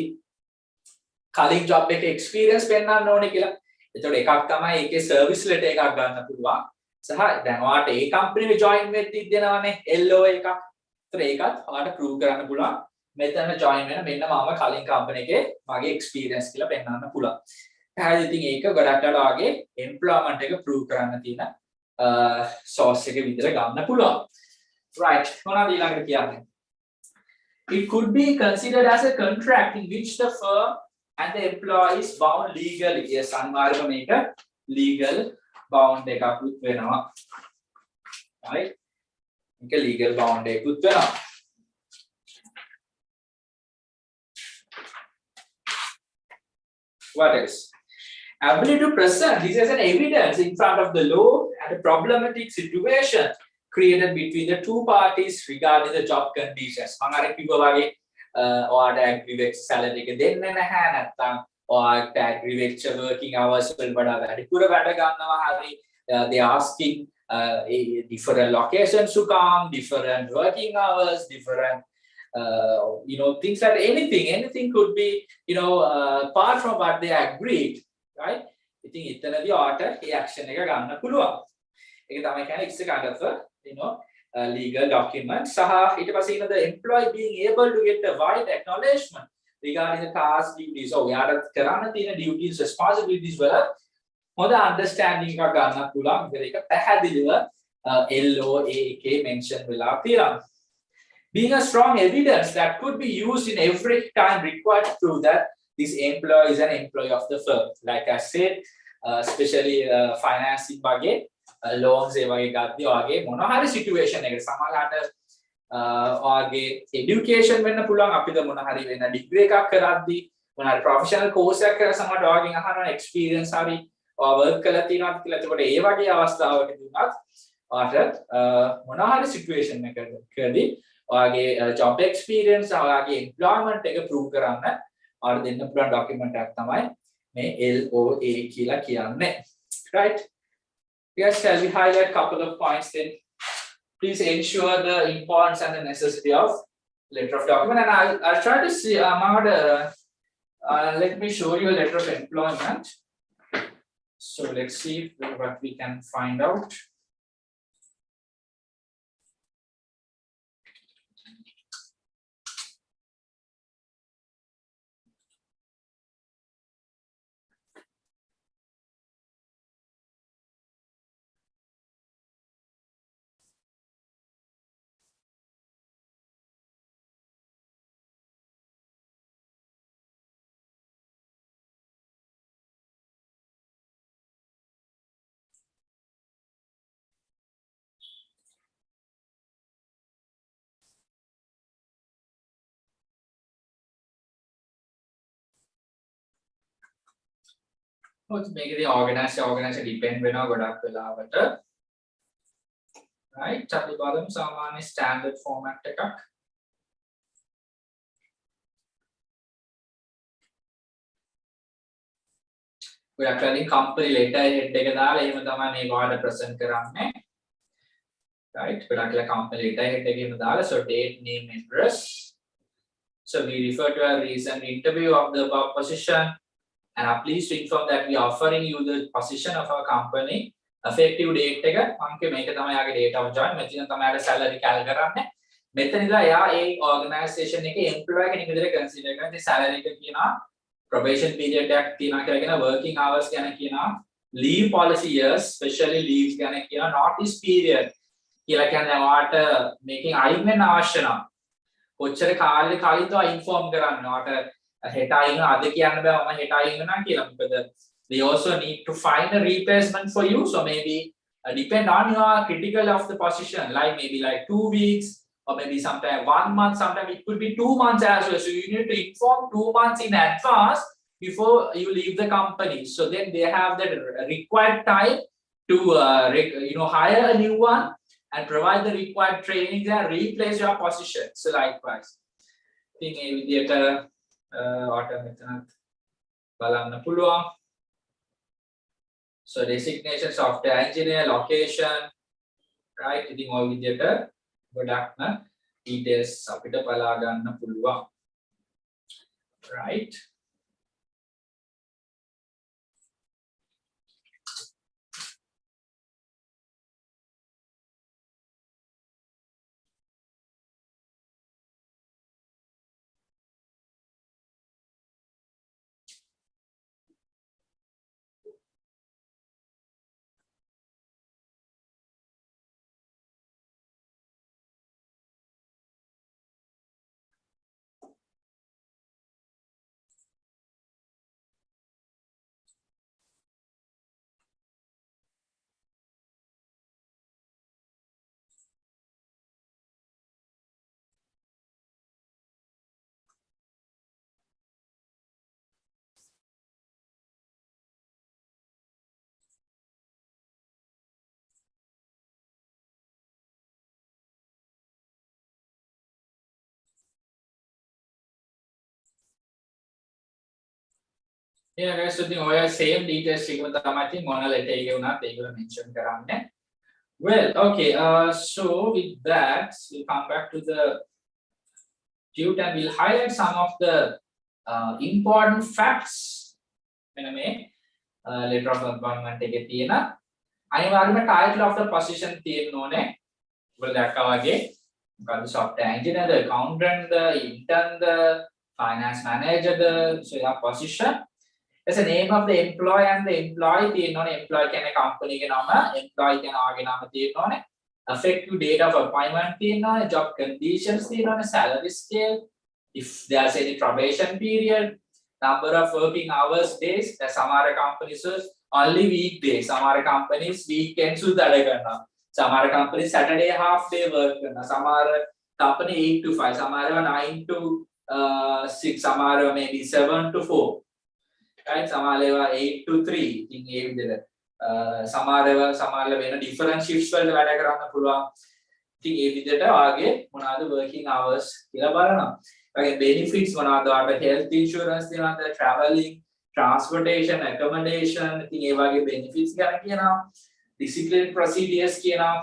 කලින් job එකේ experience පෙන්නන්න ඕනේ කියලා. එතකොට එකක් තමයි ඒකේ service letter එකක් ගන්න පුළුවන්. සහ දැන් ඔයාලට ඒ company එක join වෙද්දි දෙනවනේ LO එකක්. ඒතර ඒකත් ඔයාලට prove කරන්න පුළුවන්. මෙතන join වෙන මෙන්න මම කලින් company එකේ මගේ experience කියලා පෙන්නන්න පුළුවන්. එහෙනම් ඉතින් ඒක ගොඩක් වගේ employment එක prove කරන්න තියෙන source එක විදිහට ගන්න පුළුවන්. Right. මොනවද ඊළඟට කියන්නේ? It could be considered as a contract in which the firm and the employee is bound legally. Yes, අනිවාර්යයෙන්ම මේක legal bound එකකුත් වෙනවා. Right? මේක legal bound එකකුත් වෙනවා. What else? Ability to present this as an evidence in front of the law and a problematic situation created between the two parties regarding the job conditions. මම අර කිව්වා වගේ ඔයාලට agree වෙච්ච salary එක දෙන්නේ නැහැ නැත්නම් ඔයාලට agree වෙච්ච working hours වල වඩා වැඩිපුර වැඩ ගන්නවා හරි they asking different locations to come, different working hours, different things like anything could be apart from what they agreed, right? ඉතින් එතනදී ඔයාලට ඒ action එක ගන්න පුළුවන්. ඒක තමයි කියන්නේ it's a kind of a legal document. සහ ඊට පස්සේ the employee being able to get the wide acknowledgement regarding the task duties. So ඔයාලට කරන්න තියෙන duties responsibilities වල හොඳ understanding එකක් ගන්න පුළුවන්. ඒක පැහැදිලිව LOA එකේ mention වෙලා තියෙනවා. Being a strong evidence that could be used in every time required to prove that this employee is an employee of the firm. Like I said, especially financing budget, loans ඒ වගේ ගද්දී ඔයගේ මොන හරි situation එකක සමහරවිට ඔයගේ education වෙන්න පුළුවන් අපිට මොන හරි වෙන degree එකක් කරද්දී මොන හරි professional course එකක් කරලා සමහරවිට ඔයගෙන් අහනවා experience හරි ඔය work කරලා තියෙනවද කියලා. එතකොට ඒ වගේ අවස්ථාවකදී උනත් ඔයාට මොන හරි situation එකකදී ඔයාගේ job experience ඔයාගේ employment එක prove කරන්න ඔයාලට දෙන්න පුළුවන් document එකක් තමයි මේ LOA කියලා කියන්නේ. Right? Yes, shall we highlight a couple of points then? Please ensure the importance and the necessity of letter of document. And I'll try to see, let me show you a letter of employment. So let's see what we can find out. මේකදී organize depend වෙනවා ගොඩක් වෙලාවට. Right? අපි බලමු සාමාන්‍ය standard format එකක්. ඔයා කලින් company letter head එක දාලා එහෙම තමයි මේ ඔයාලට present කරන්නේ. Right? ඔයාලා company letter head එකේම දාලා so date, name, address. So we refer to a recent interview of the above position. And I'm pleased to inform that we are offering you the position of our company. Effective date එක මම මේක තමයි යාගේ date of join. මෙතන තමයි යාගේ salary cal කරන්නේ. මෙතන ඉඳලා එයා ඒ organization එකේ employee කෙනෙක් විදිහට consider කරන ඉතින් salary එක කියනවා probation period එකක් තියෙනවා කියලා කියන working hours ගැන කියනවා leave policy years especially leaves ගැන කියනවා notice period කියලා කියන්නේ ඔයාට මේකෙන් අයින් වෙන්න අවශ්‍ය නම් කොච්චර කාලෙක කලින්ද inform කරන්න ඔයාට හෙට අයින් අද කියන්න බෑ මම හෙට අයින් වෙනවා කියලා. මොකද they also need to find a replacement for you, so maybe depend on your critical of the position, like maybe like 2 weeks or maybe sometime 1 month, sometime it could be 2 months as well. So you need to inform 2 months in advance before you leave the company, so then they have the required time to hire a new one and provide the required training and replace your position. So likewise, I think with the බලන්න පුළුවන්. So designation software engineer location right ඉතින් ඔය විදිහට ගොඩක්ම details අපිට බලා ගන්න පුළුවන් right. Yeah guys, so ඉතින් ඔය same details එකම තමයි ඉතින් මොන letter එකේ වුණත් ඒකල mention කරන්නේ. Well, okay, so with that, we'll come back to the tute and we'll highlight some of the important facts. මෙන්න මේ letter of appointment එකේ තියෙන අනිවාර්යයෙන්ම title of the position තියෙන්න ඕනේ. ඔයගොල්ලෝ දැක්කා වගේ මොකද්ද software engineer, the accountant, the intern, the finance manager, the so your position. There's a name of the employee and the employee තියෙන්න ඕනේ. employee කියන්නේ company එකේ නම, employee කියන ආගේ නම තියෙන්න ඕනේ. effective date of appointment තියෙන්න ඕනේ. job conditions තියෙන්න ඕනේ. salary scale, if there's any probation period, number of working hours days. දැන් සමහර companies only weekdays, සමහර companies weekends උත් වැඩ කරනවා. සමහර companies Saturday half day work කරනවා. සමහර company 8 to 5, සමහරව 9 to 6, සමහරව maybe 7 to 4. right සමහරව 8 to 3 ඉතින් ඒ විදිහට සමහරව වෙන different shifts වලට වැඩ කරන්න පුළුවන්. ඉතින් ඒ විදිහට වාගේ මොනවාද working hours කියලා බලනවා. වාගේ benefits මොනවාද වාට health insurance දෙනවද, traveling, transportation, accommodation ඉතින් ඒ වාගේ benefits ගැන කියනවා. discipline procedures කියනවා.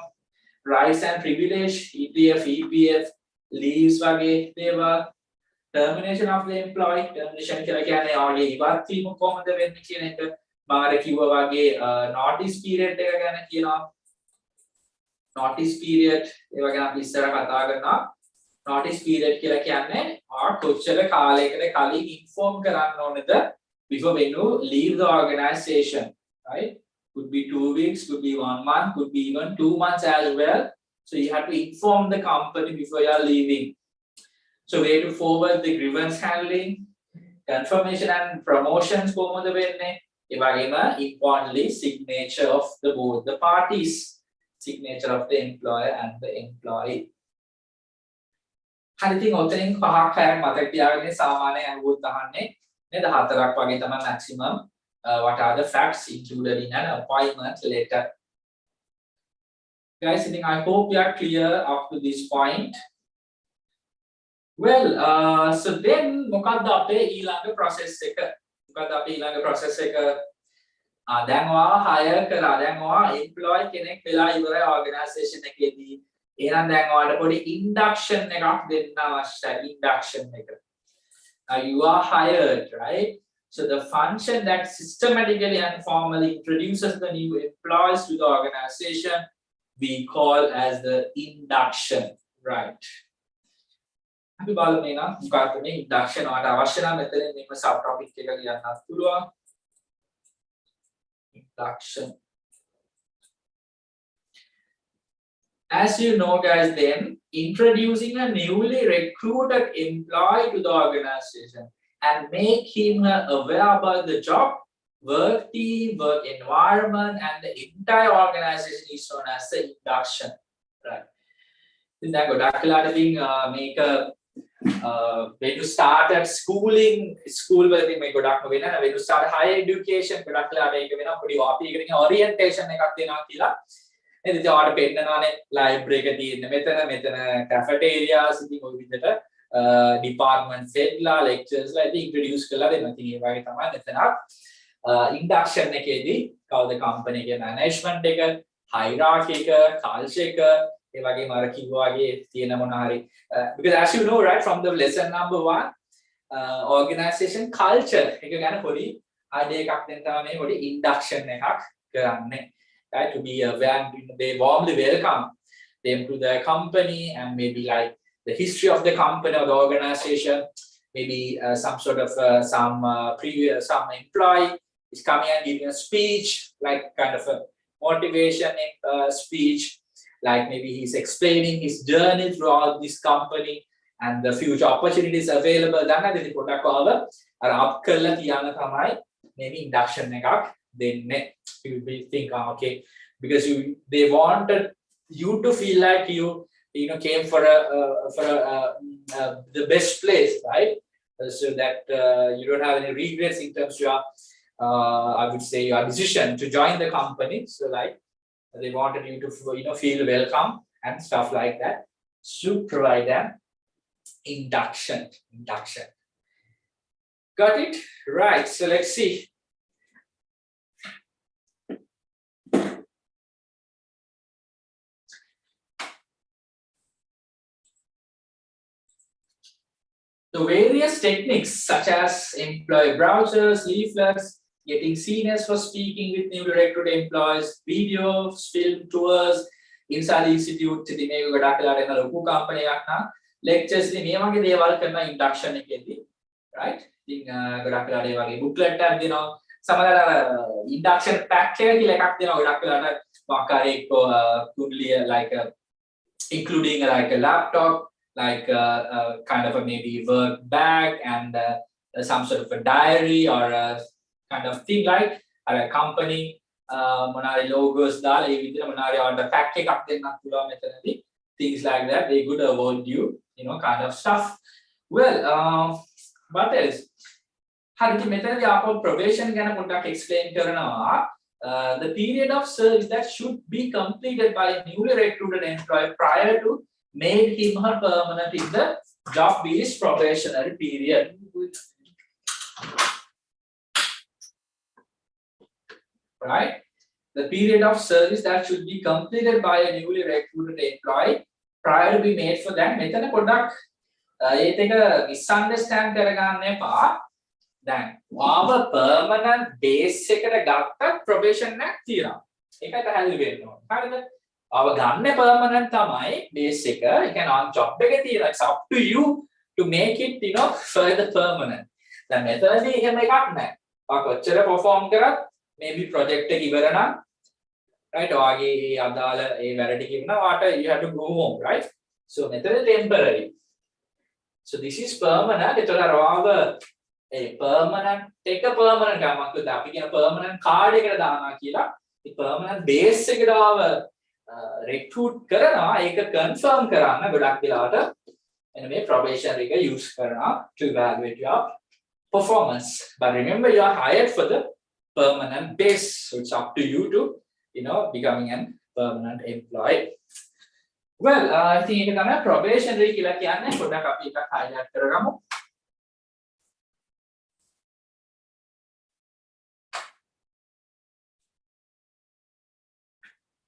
rights and privilege, EPF, EPF, leaves වාගේ දේවල්. termination of the employee, termination කියලා කියන්නේ ආගේ ඉවත් වීම කොහොමද වෙන්නේ කියන එක මම අර කිව්වා වගේ notice period එක ගැන කියනවා. notice period ඒවා ගැන අපි ඉස්සර කතා කරනවා. notice period කියලා කියන්නේ කොච්චර කාලයකට කලින් inform කරන්න ඕනද before when you leave the organization, right? Could be 2 weeks, could be 1 month, could be even 2 months as well. So you have to inform the company before you are leaving. So way to forward the grievance handling, confirmation and promotions කොහොමද වෙන්නේ? ඒ වගේම importantly signature of the both the parties, signature of the employer and the employee. හරි ඉතින් ඔතනින් පහක් හයක් මතක තියාගන්න සාමාන්‍යයෙන් අහුවොත් අහන්නේ නේද හතරක් වගේ තමයි maximum what are the facts included in an appointment letter. Guys, I think I hope you are clear up to this point. Well, so then මොකක්ද අපේ ඊළඟ process එක? මොකක්ද අපේ ඊළඟ process එක? දැන් ඔයා hire කරා. දැන් ඔයා employee කෙනෙක් වෙලා ඉවරයි organization එකේදී. එහෙනම් දැන් ඔයාලට පොඩි induction එකක් දෙන්න අවශ්‍යයි. induction එක. You are hired, right? So the function that systematically and formally introduces the new employees to the organization we call as the induction, right? අපි බලමු එහෙනම් මොකක්ද මේ induction වලට අවශ්‍ය නම් මෙතනින් මේක sub topic එක ලියන්නත් පුළුවන්. induction. As you know guys, then introducing a newly recruited employee to the organization and make him aware about the job, work team, work environment and the entire organization is known as the induction, right? Then that ගොඩක් වෙලාට ඉතින් මේක when you start at schooling, school වලදී මේ ගොඩක්ම වෙනවා. when you start higher education ගොඩක් වෙලාට ඒක වෙනවා පොඩි අපි ඒකට කියන orientation එකක් දෙනවා කියලා. එතකොට ඔයාලට පෙන්නනවානේ library එක තියෙන මෙතන cafeterias ඉතින් ඔය විදිහට department ලා lectures ලා ඉතින් introduce කරලා දෙනවා. ඉතින් ඒ වගේ තමයි මෙතන induction එකේදී කවුද company එකේ management එක, hierarchy එක, culture එක, ඒ වගේම අර කිව්වා වගේ තියෙන මොන හරි because as you know right from the lesson number 1 organization culture එක ගැන පොඩි idea එකක් දෙන්න තමයි මේ පොඩි induction එකක් කරන්නේ. Right, to be aware, they warmly welcome them to the company and maybe like the history of the company or the organization, maybe some sort of some employee is coming and giving a speech, like kind of a motivation speech, like maybe he's explaining his journey throughout this company and the future opportunities available. Then I think what I call maybe induction එකක් දෙන්නේ. You will think okay, because they wanted you to feel like you came for the best place, right? So that you don't have any regrets in terms of your I would say your decision to join the company. So like they wanted you to feel welcome and stuff like that. Should provide them induction. Got it? Right. So let's see. The various techniques such as employee browsers, leaflets, getting seniors for speaking with newly recruited employees, videos, film tours, inside the institute, ඉතින් මේක ගොඩක් වෙලාට එන ලොකු company එකක් නම් lectures ඉතින් මේ වගේ දේවල් කරන induction එකේදී right ඉතින් ගොඩක් වෙලාට ඒ වගේ booklet එකක් දෙනවා සමහරවල් induction pack එක කියලා එකක් දෙනවා ගොඩක් වෙලාට මොකක් හරි like including like a laptop, like kind of a maybe work bag and some sort of a diary or a kind of thing like a company monari logos dala ee vidira monari order pack එකක් දෙන්නත් පුළුවන් මෙතනදී things like that they could avoid you kind of stuff. Well what else හරි ඉතින් මෙතනදී ආපහු probation ගැන පොඩ්ඩක් explain කරනවා. The period of service that should be completed by a newly recruited employee prior to made him or permanent in the job is probationary period. Right? The period of service that should be completed by a newly recruited employee prior to be made for that. මෙතන පොඩ්ඩක් ඒත් එක misunderstand කරගන්න එපා. දැන් වාව permanent base එකට ගත්තත් probation එකක් තියෙනවා. ඒකයි පැහැදිලි වෙන්න ඕනේ. හරිද? ආව ගන්න permanent තමයි base එක. ඒ කියන්නේ on job එකේ තියෙනවා. It's up to you to make it further permanent. දැන් මෙතනදී එහෙම එකක් නැහැ. ආ කොච්චර perform කරත් maybe project එක ඉවර නම් right ඔයාගේ ඒ අදාළ ඒ වැඩ ටික ඉවරනවා. වාට you have to go home, right? So මෙතන temporary. So this is permanent. ඒතර රාව permanent එක permanent ගමක් විතර අපි කියන permanent card එකට දානවා කියලා. ඒ permanent base එකට ආව recruit කරනවා ඒක confirm කරන්න ගොඩක් වෙලාවට එන මේ probation එක use කරනවා to evaluate your performance. But remember you are hired for the permanent base, so it's up to you to becoming a permanent employee. Well I think ඒක තමයි probationary කියලා කියන්නේ. පොඩ්ඩක් අපි එකක් highlight කරගමු.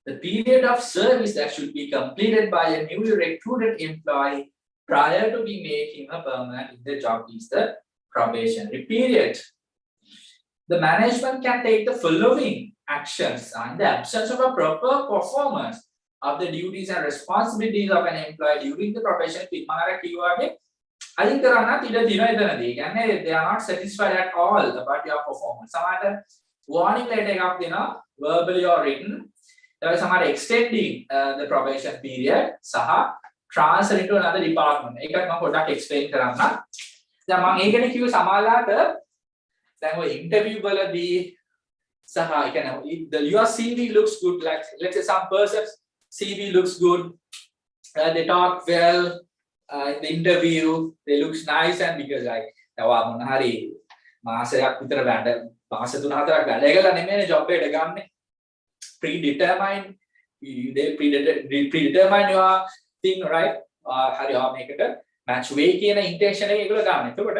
The period of service that should be completed by a newly recruited employee prior to be making a permanent in the job is the probationary period. The management can take the following actions in the absence of a proper performance of the duties and responsibilities of an employee during the probation period. අදින් කරන්නත් ඉඩ තියෙනවා එතනදී. ඒ කියන්නේ they are not satisfied at all about your performance. සමහරට warning letter එකක් දෙනවා verbally or written. There is some extending the probation period සහ transfer into another department. ඒකත් මම පොඩ්ඩක් explain කරන්න. දැන් මම ඒකනේ කිව්වේ සමහරලාට දැන් ඔය interview වලදී සහ ඒ කියන්නේ your CV looks good, like let's say some person's CV looks good, they talk well in the interview, they looks nice and because like තව මොන හරි මාසයක් විතර වැඩ මාස 3-4ක් වැඩ කරලා නෙමෙයි job එකට ගන්නේ. Predetermine they predetermine your thing, right? හරි මේකට match වෙයි කියන intention එක ඒගොල්ලෝ ගන්න. එතකොට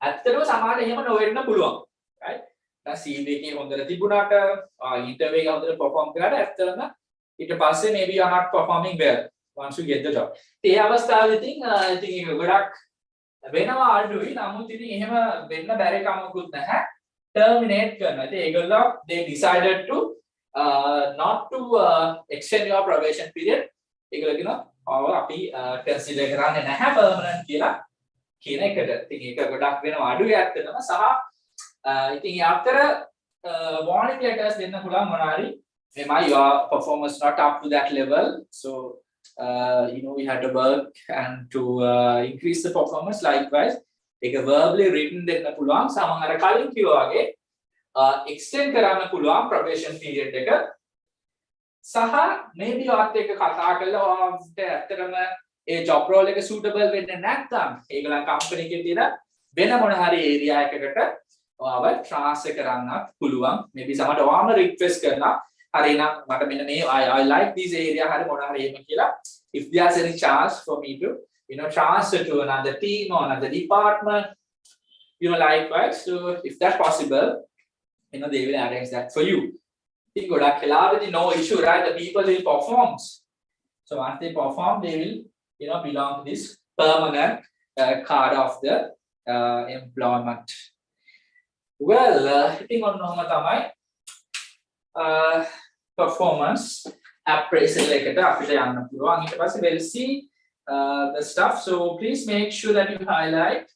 ඇත්තටම සමහරවිට එහෙම නොවෙන්න පුළුවන්. right? දැන් CV එකේ හොඳට තිබුණාට interview එක හොඳට perform කරාට ඇත්තටම ඊට පස්සේ maybe you are not performing well once you get the job. ඒ අවස්ථාවේදී ඉතින් ඒක ගොඩක් වෙනවා අඩුයි. නමුත් ඉතින් එහෙම වෙන්න බැරි කමකුත් නැහැ. terminate කරනවා. ඉතින් ඒගොල්ලෝ they decided to not to extend your probation period. ඒගොල්ලෝ කියනවා අපි consider කරන්නේ නැහැ permanent කියලා කියන එකට. ඉතින් ඒක ගොඩක් වෙනවා අඩුයි ඇත්තටම සහ ඉතින් ඒ අතර warning letters දෙන්න පුළුවන් මොනවාරි your performance not up to that level, so we had to work and to increase the performance. Likewise ඒක verbally written දෙන්න පුළුවන්. සමහර කලින් කිව්වා වගේ extend කරන්න පුළුවන් probation period එක සහ maybe ඔයත් එක්ක කතා කරලා ඔයාට ඇත්තටම ඒ job role එක suitable වෙන්නේ නැත්නම් ඒගොල්ලන් company එකේ තියෙන වෙන මොන හරි area එකකට ඔයාව transfer කරන්නත් පුළුවන්. maybe සමහරට ඔයාම request කරනවා හරි නම් මට මෙන්න මේ I like this area හරි මොන හරි එහෙම කියලා if there's any chance for me to transfer to another team or another department, likewise, so if that's possible, they will arrange that for you. No issue, right? The people will perform. So once they perform, they will belong to this permanent card of the employment. Well, I think on performance appraisal we'll see the stuff. So please make sure that you highlight.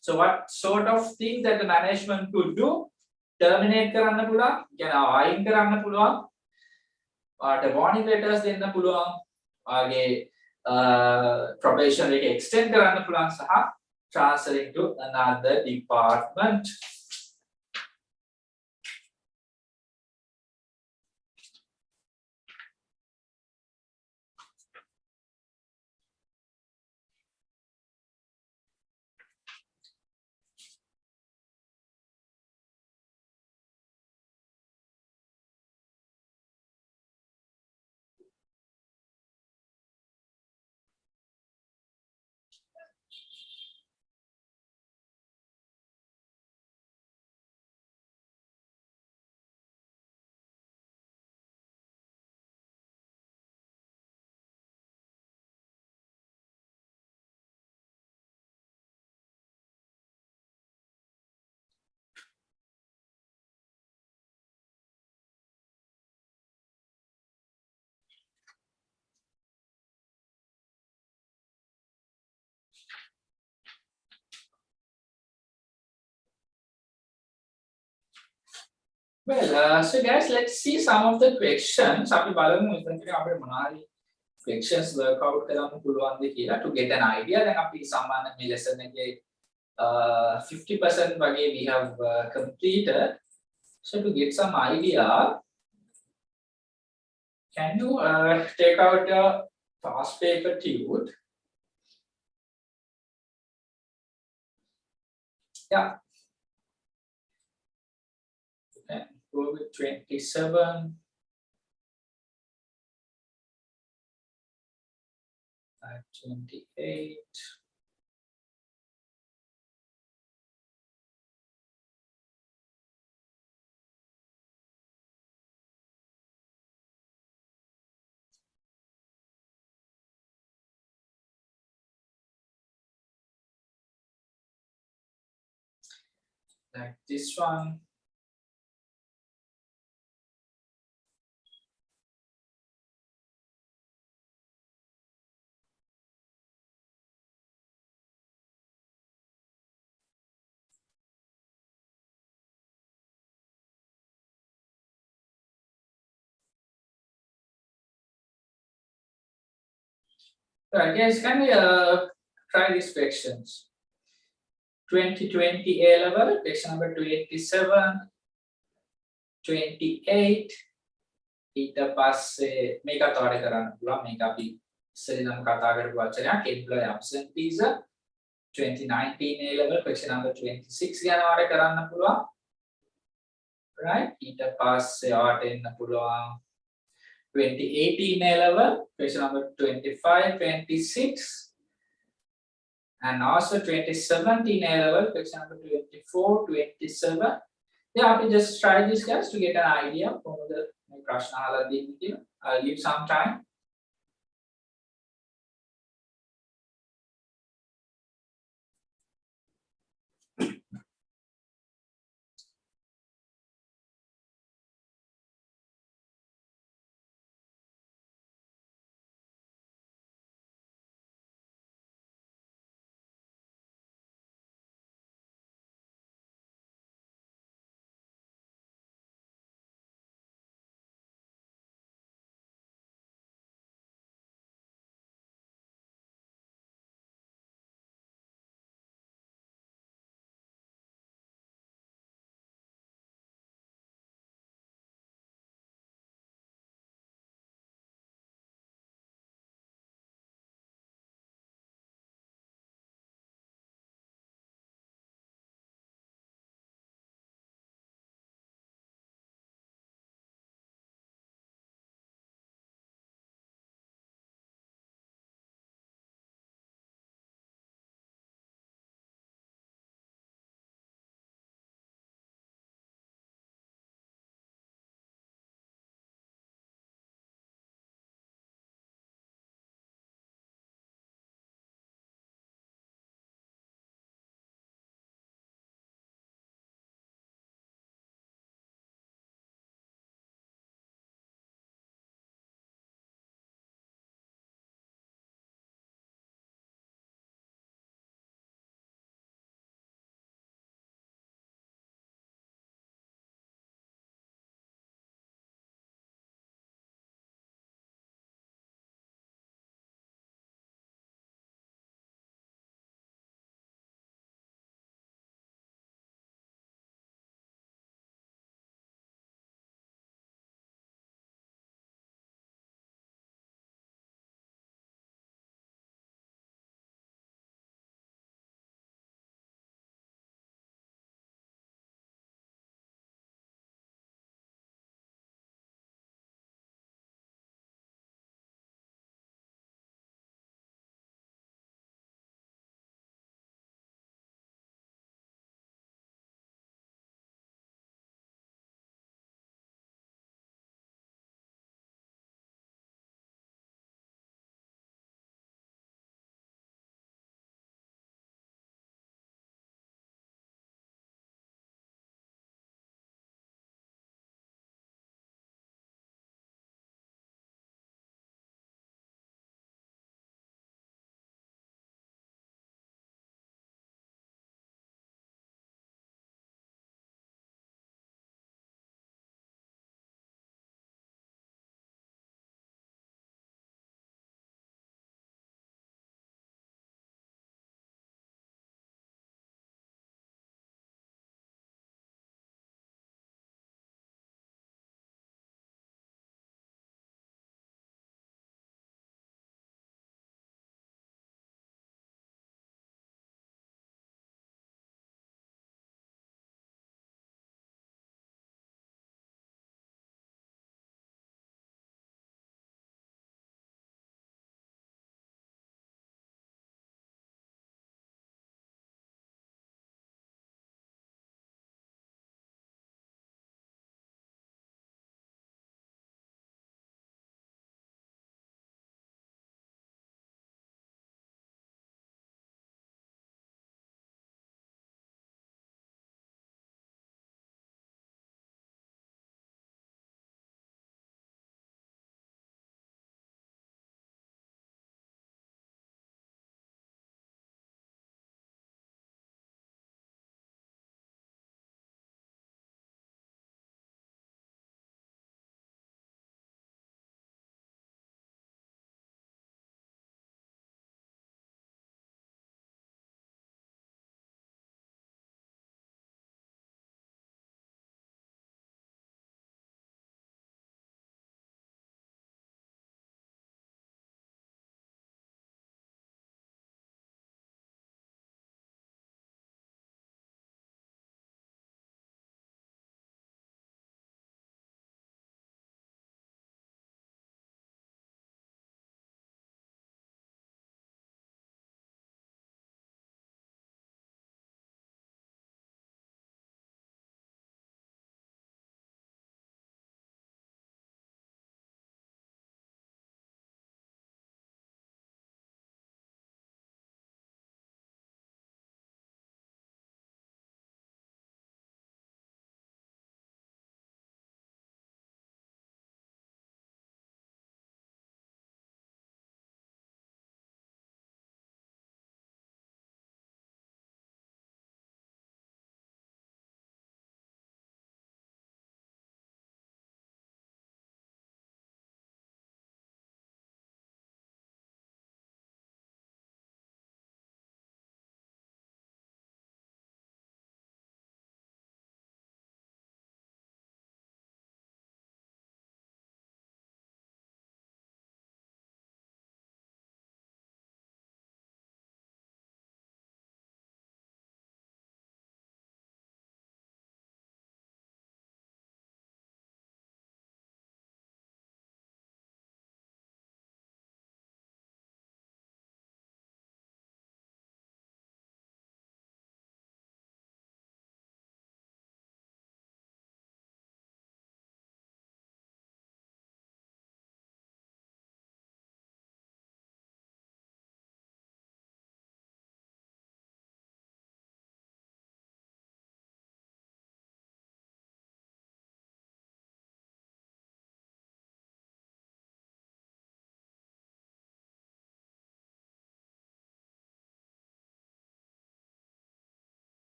So what sort of things that the management could do? Terminate කරන්න පුළුවන්, කියන්නේ අයින් කරන්න පුළුවන්. ඔයාට warning letters දෙන්න පුළුවන්. ඔයාගේ probation එක extend කරන්න පුළුවන් සහ transferring to another department. Well, so guys, let's see some of the questions. අපි බලමු ඉතින් අපිට මොනවාරි questions work out කරන්න පුළුවන්ද කියලා to get an idea. දැන් අපි සාමාන්‍ය මේ lesson එකේ 50% වගේ we have completed. So to get some idea, can you take out your past paper tube? Yeah. Go with 27. At 28. Like this one. Right, guys, can we try these questions? 2020 A level, question number 287, 28. ඊට පස්සේ මේක අතවඩ කරන්න පුළුවන්. මේක අපි ඉස්සෙල්ලාම කතා කරපු වචනයක් employee absenteeism. 2019 A level, question number 26 ගැන වඩ කරන්න පුළුවන්. Right? ඊට පස්සේ ඔයාට එන්න පුළුවන් 2018 A level, question number 25, 26. and also 2017 A level, for example 24, 27. You have to just try this guys to get an idea of the Prashna. I'll give some time.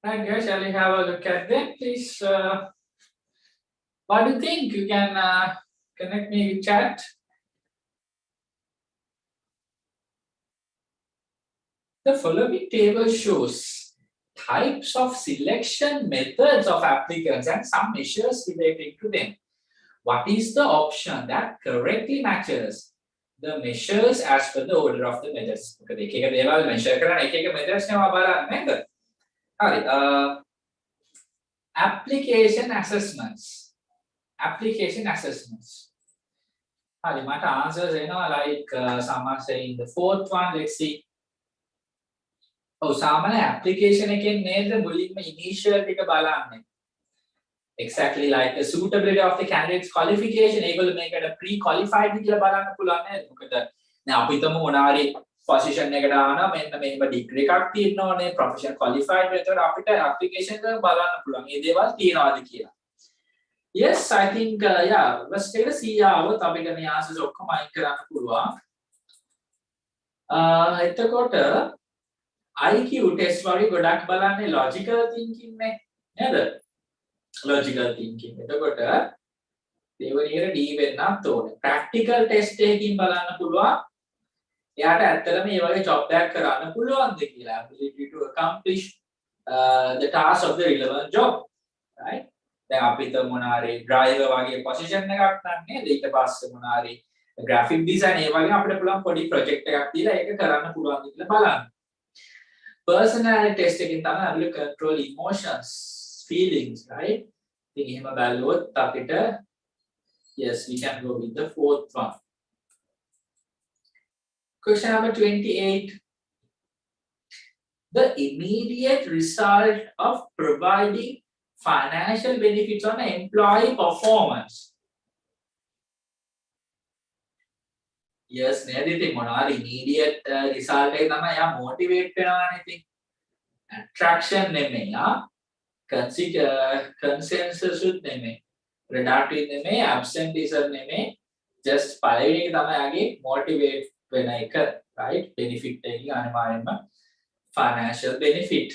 Right, guys, shall we have a look at them, please? What do you think? You can connect me with chat. The following table shows types of selection methods of applicants and some measures relating to them. What is the option that correctly matches the measures as per the order of the methods? මොකද එක එක දේවල් measure කරන එක එක methods නේ බලන්න නේද? හරි. Application assessments. Application assessments. හරි මට answers එනවා like someone saying the fourth one, let's see. සාමාන්‍ය application එකෙන් නේද මුලින්ම initial ටික බලන්නේ. Exactly like the suitability of the candidate's qualification, ඒගොල්ලෝ මේකට pre-qualified කියලා බලන්න පුළුවන් නේද? මොකද දැන් අපි හිතමු මොනාරි position එකට ආවම මෙන්න මෙහෙම degree එකක් තියෙන්න ඕනේ, profession qualified වෙනකොට අපිට application එක බලන්න පුළුවන්. මේ දේවල් තියෙනවාද කියලා. Yes, I think yeah, let's take a see આવොත් අපිට මේ answers ඔක්කොම අයින් කරන්න පුළුවන්. එතකොට IQ test වගේ ගොඩක් බලන්නේ logical thinking නේ නේද? Logical thinking. එතකොට දෙවෙනියට D වෙන්නත් ඕනේ. Practical test එකකින් බලන්න පුළුවන්. එයාට ඇත්තටම මේ වගේ job එකක් කරන්න පුළුවන්ද කියලා. Ability to accomplish the task of the relevant job. Right? දැන් අපි හිතමු මොනාරි driver වගේ position එකක් නම් නේද? ඊට පස්සේ මොනාරි graphic design ඒ වගේ අපිට පුළුවන් පොඩි project එකක් දීලා ඒක කරන්න පුළුවන්ද කියලා බලන්න. Personality test එකකින් තමයි අපි control emotions, feelings, right? ඉතින් එහෙම බලුවොත් අපිට yes, we can go with the fourth one. Question number 28. The immediate result of providing financial benefits on employee performance. Yes, නේද? ඉතින් මොනවාරි immediate result එක තමයි යා motivate වෙනවානේ ඉතින්. Attraction නෙමෙයි consensus උත් නෙමෙයි. Productive නෙමෙයි, absenteeism නෙමෙයි. Just පළවෙනි එක තමයි යාගේ motivate වෙන එක, right? Benefit එකකින් අනිවාර්යෙන්ම financial benefit.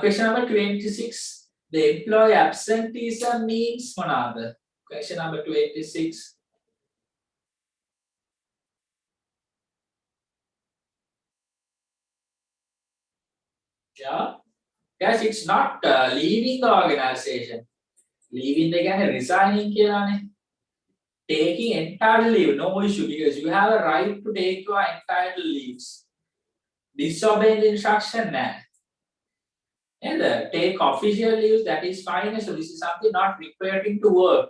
Question number 26. The employee absenteeism means මොනවාද? Question number 26. Yeah. Guys, it's not leaving the organization. Leaving again, resigning කියලානේ. Taking entitled leave, no issue because you have a right to take your entitled leaves. Disobeying the instruction, nah. And take official leaves, that is fine. So this is something not reporting to work.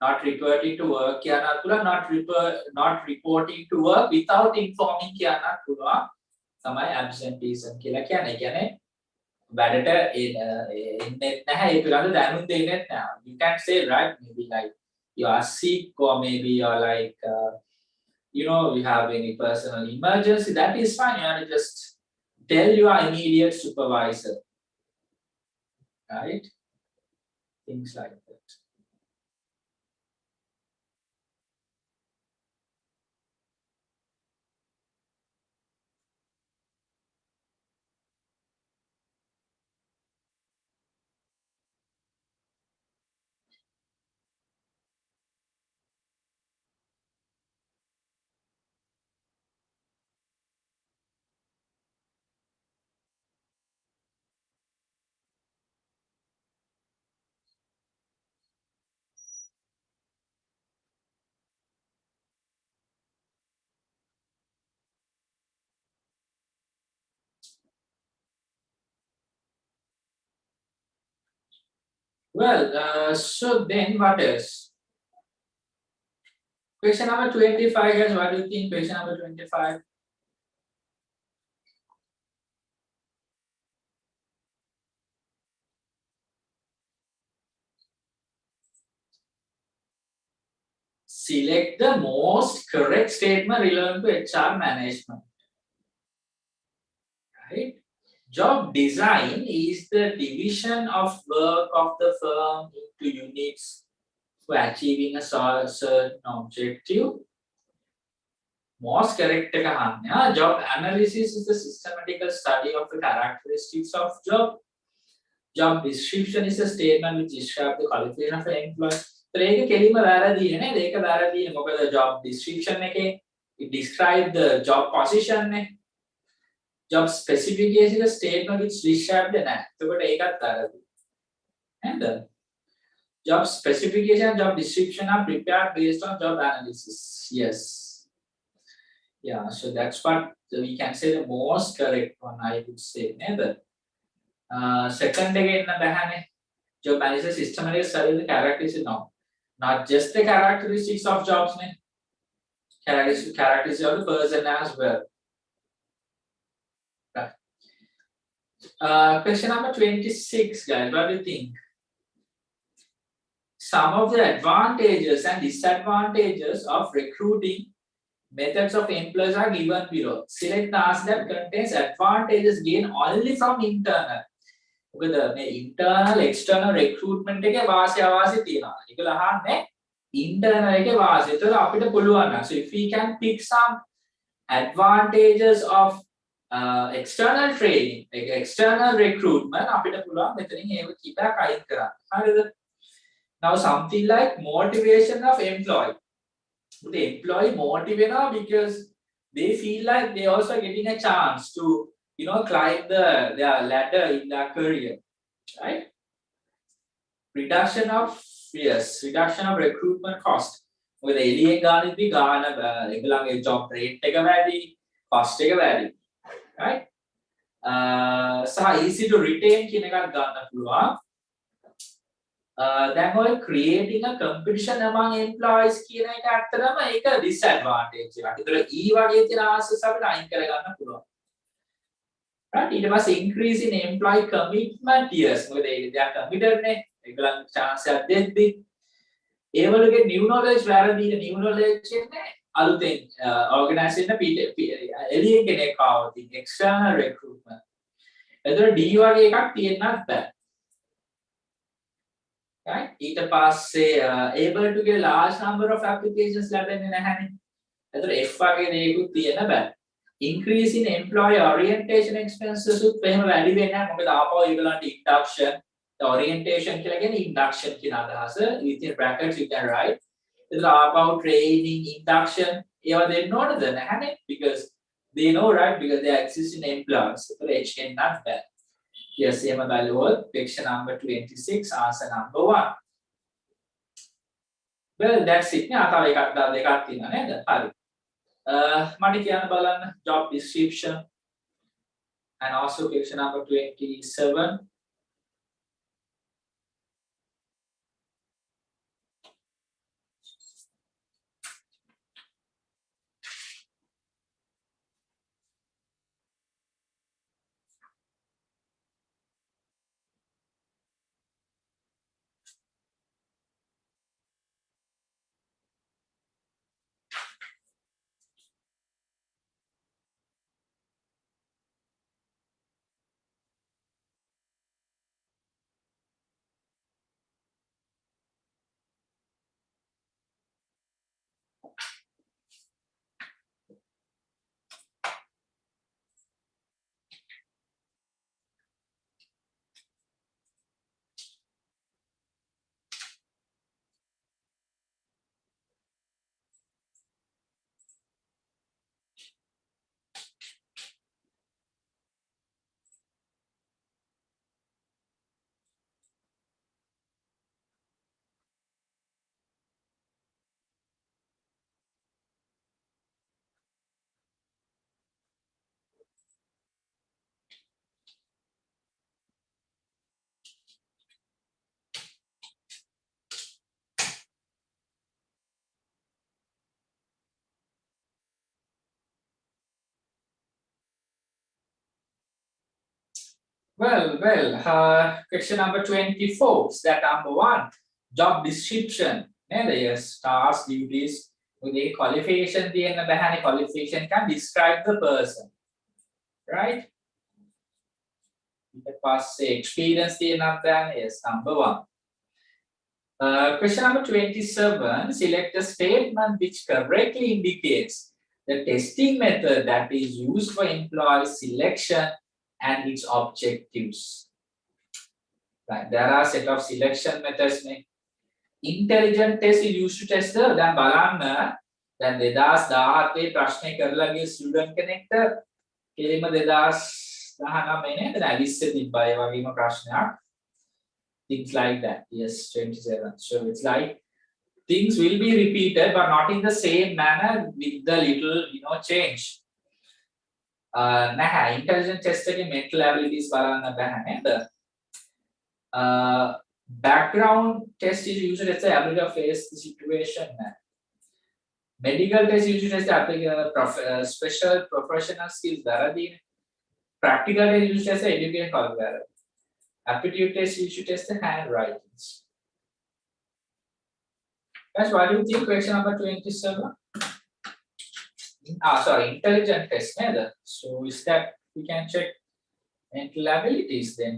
Not reporting to work, not reporting to work without informing තමයි absenteeism කියලා කියන්නේ. කියන්නේ වැඩට එන්නේ නැහැ ඒ පිළිබඳව දැනුම් දෙන්නේ නැහැ. You can say right, maybe like you are sick or maybe you're like you know, you have any personal emergency, that is fine. You have to just tell your immediate supervisor, right? Things like that. Well, so then what else? Question number 25, guys. What do you think? Question number 25. Select the most correct statement relevant to HR management. Right? Job design is the division of work of the firm into units for achieving a certain objective. most correct එක අහන්නේ. Job analysis is the systematical study of the characteristics of job. Job description is a statement which describes the qualification of an employee. So ඒක කෙලින්ම වැරදි නේ. ඒක වැරදි. මොකද job description එකේ it describe the job position නේ. Job specification is a statement which describes the නෑ. එතකොට ඒකත් වැරදි. And job specification and job description are prepared based on job analysis. Yes. Yeah, so that's what we can say the most correct one, I would say. Neither. Second again, job analysis systematic study the characteristics now. Not just the characteristics of jobs, characteristics of the person as well. Question number 26, guys. What do you think? Some of the advantages and disadvantages of recruiting methods of employees are given below. Select the answer that contains advantages gained only from internal. මොකද මේ internal external recruitment එකේ වාසිය අවාසිය තියෙනවා. ඒකල අහන්නේ internal එකේ වාසිය. ඒතර අපිට පුළුවන් නම් so if we can pick some advantages of external training, like external recruitment අපිට පුළුවන් මෙතනින් ඒව කීපයක් අයින් කරන්න. හරිද? Now something like motivation of employee. The employee motivated because they feel like they also getting a chance to climb their ladder in their career, right? Reduction of recruitment cost. With the alien garnet be garner job rate take a value, cost take a value, right? So easy to retain kinegat garner පුළුවන්. Then we're creating a competition among employees කියන එක ඇත්තටම ඒක disadvantage එකක්. ඒතර E වගේ තියෙන answers අපිට අයින් කරගන්න පුළුවන්. Right? ඊට පස්සේ increase in employee commitment years. මොකද they are committed නේ. ඒගොල්ලන් chance එකක් දෙද්දි ඒවලගේ new knowledge වැරදි new knowledge එන්නේ අලුතෙන් organization එළියෙන් කෙනෙක් ආවොත් external recruitment. ඒතර D වගේ එකක් තියෙන්නත් බෑ. Right? ඊට පස්සේ able to get a large number of applications ලැබෙන්නේ නැහැනේ. ඒතර F වගේ දේකුත් තියෙන්න බෑ. Increase in employee orientation expenses උත් එහෙම වැඩි වෙන්නේ නැහැ. මොකද ආපහු ඒගොල්ලන්ට induction, the orientation කියලා කියන්නේ induction කියන අදහස. within brackets you can write. ඒතර ආපහු training, induction ඒවා දෙන්න ඕනද නැහැනේ. Because they know, right? Because they are existing employees. ඒතර H not bad. Yes, එහෙම බලුවොත් question number 26 answer number 1. Well, that's it. නේ අතව එකක් දෙකක් තියෙනවා නේද? හරි. මට කියන්න බලන්න job description and also question number 27. Well, question number 24 is that number 1, job description. Yes, tasks, duties, with a qualification, the qualification can describe the person, right? Pass experience, yes, number 1. Question number 27, select a statement which correctly indicates the testing method that is used for employee selection and its objectives. Right. There are a set of selection methods. Intelligent test is used to test the දැන් බලන්න දැන් 2017 ප්‍රශ්නේ කරලා ගිය student කෙනෙක්ට කෙලිම 2019 නේද දැන් 20 තිබ්බා ඒ වගේම ප්‍රශ්නයක් things like that. Yes, 27. So it's like things will be repeated but not in the same manner with the little change. නැහැ intelligent test එකේ mental abilities බලන්න බෑ නේද? Background test is used as the ability to face the situation. Medical test is used as the special professional skills. Practical test is used as the education qualifier. Aptitude test is used as the handwritings. Guys, what do you think? Question number 27. Sorry, intelligent test. So is that we can check mental abilities then?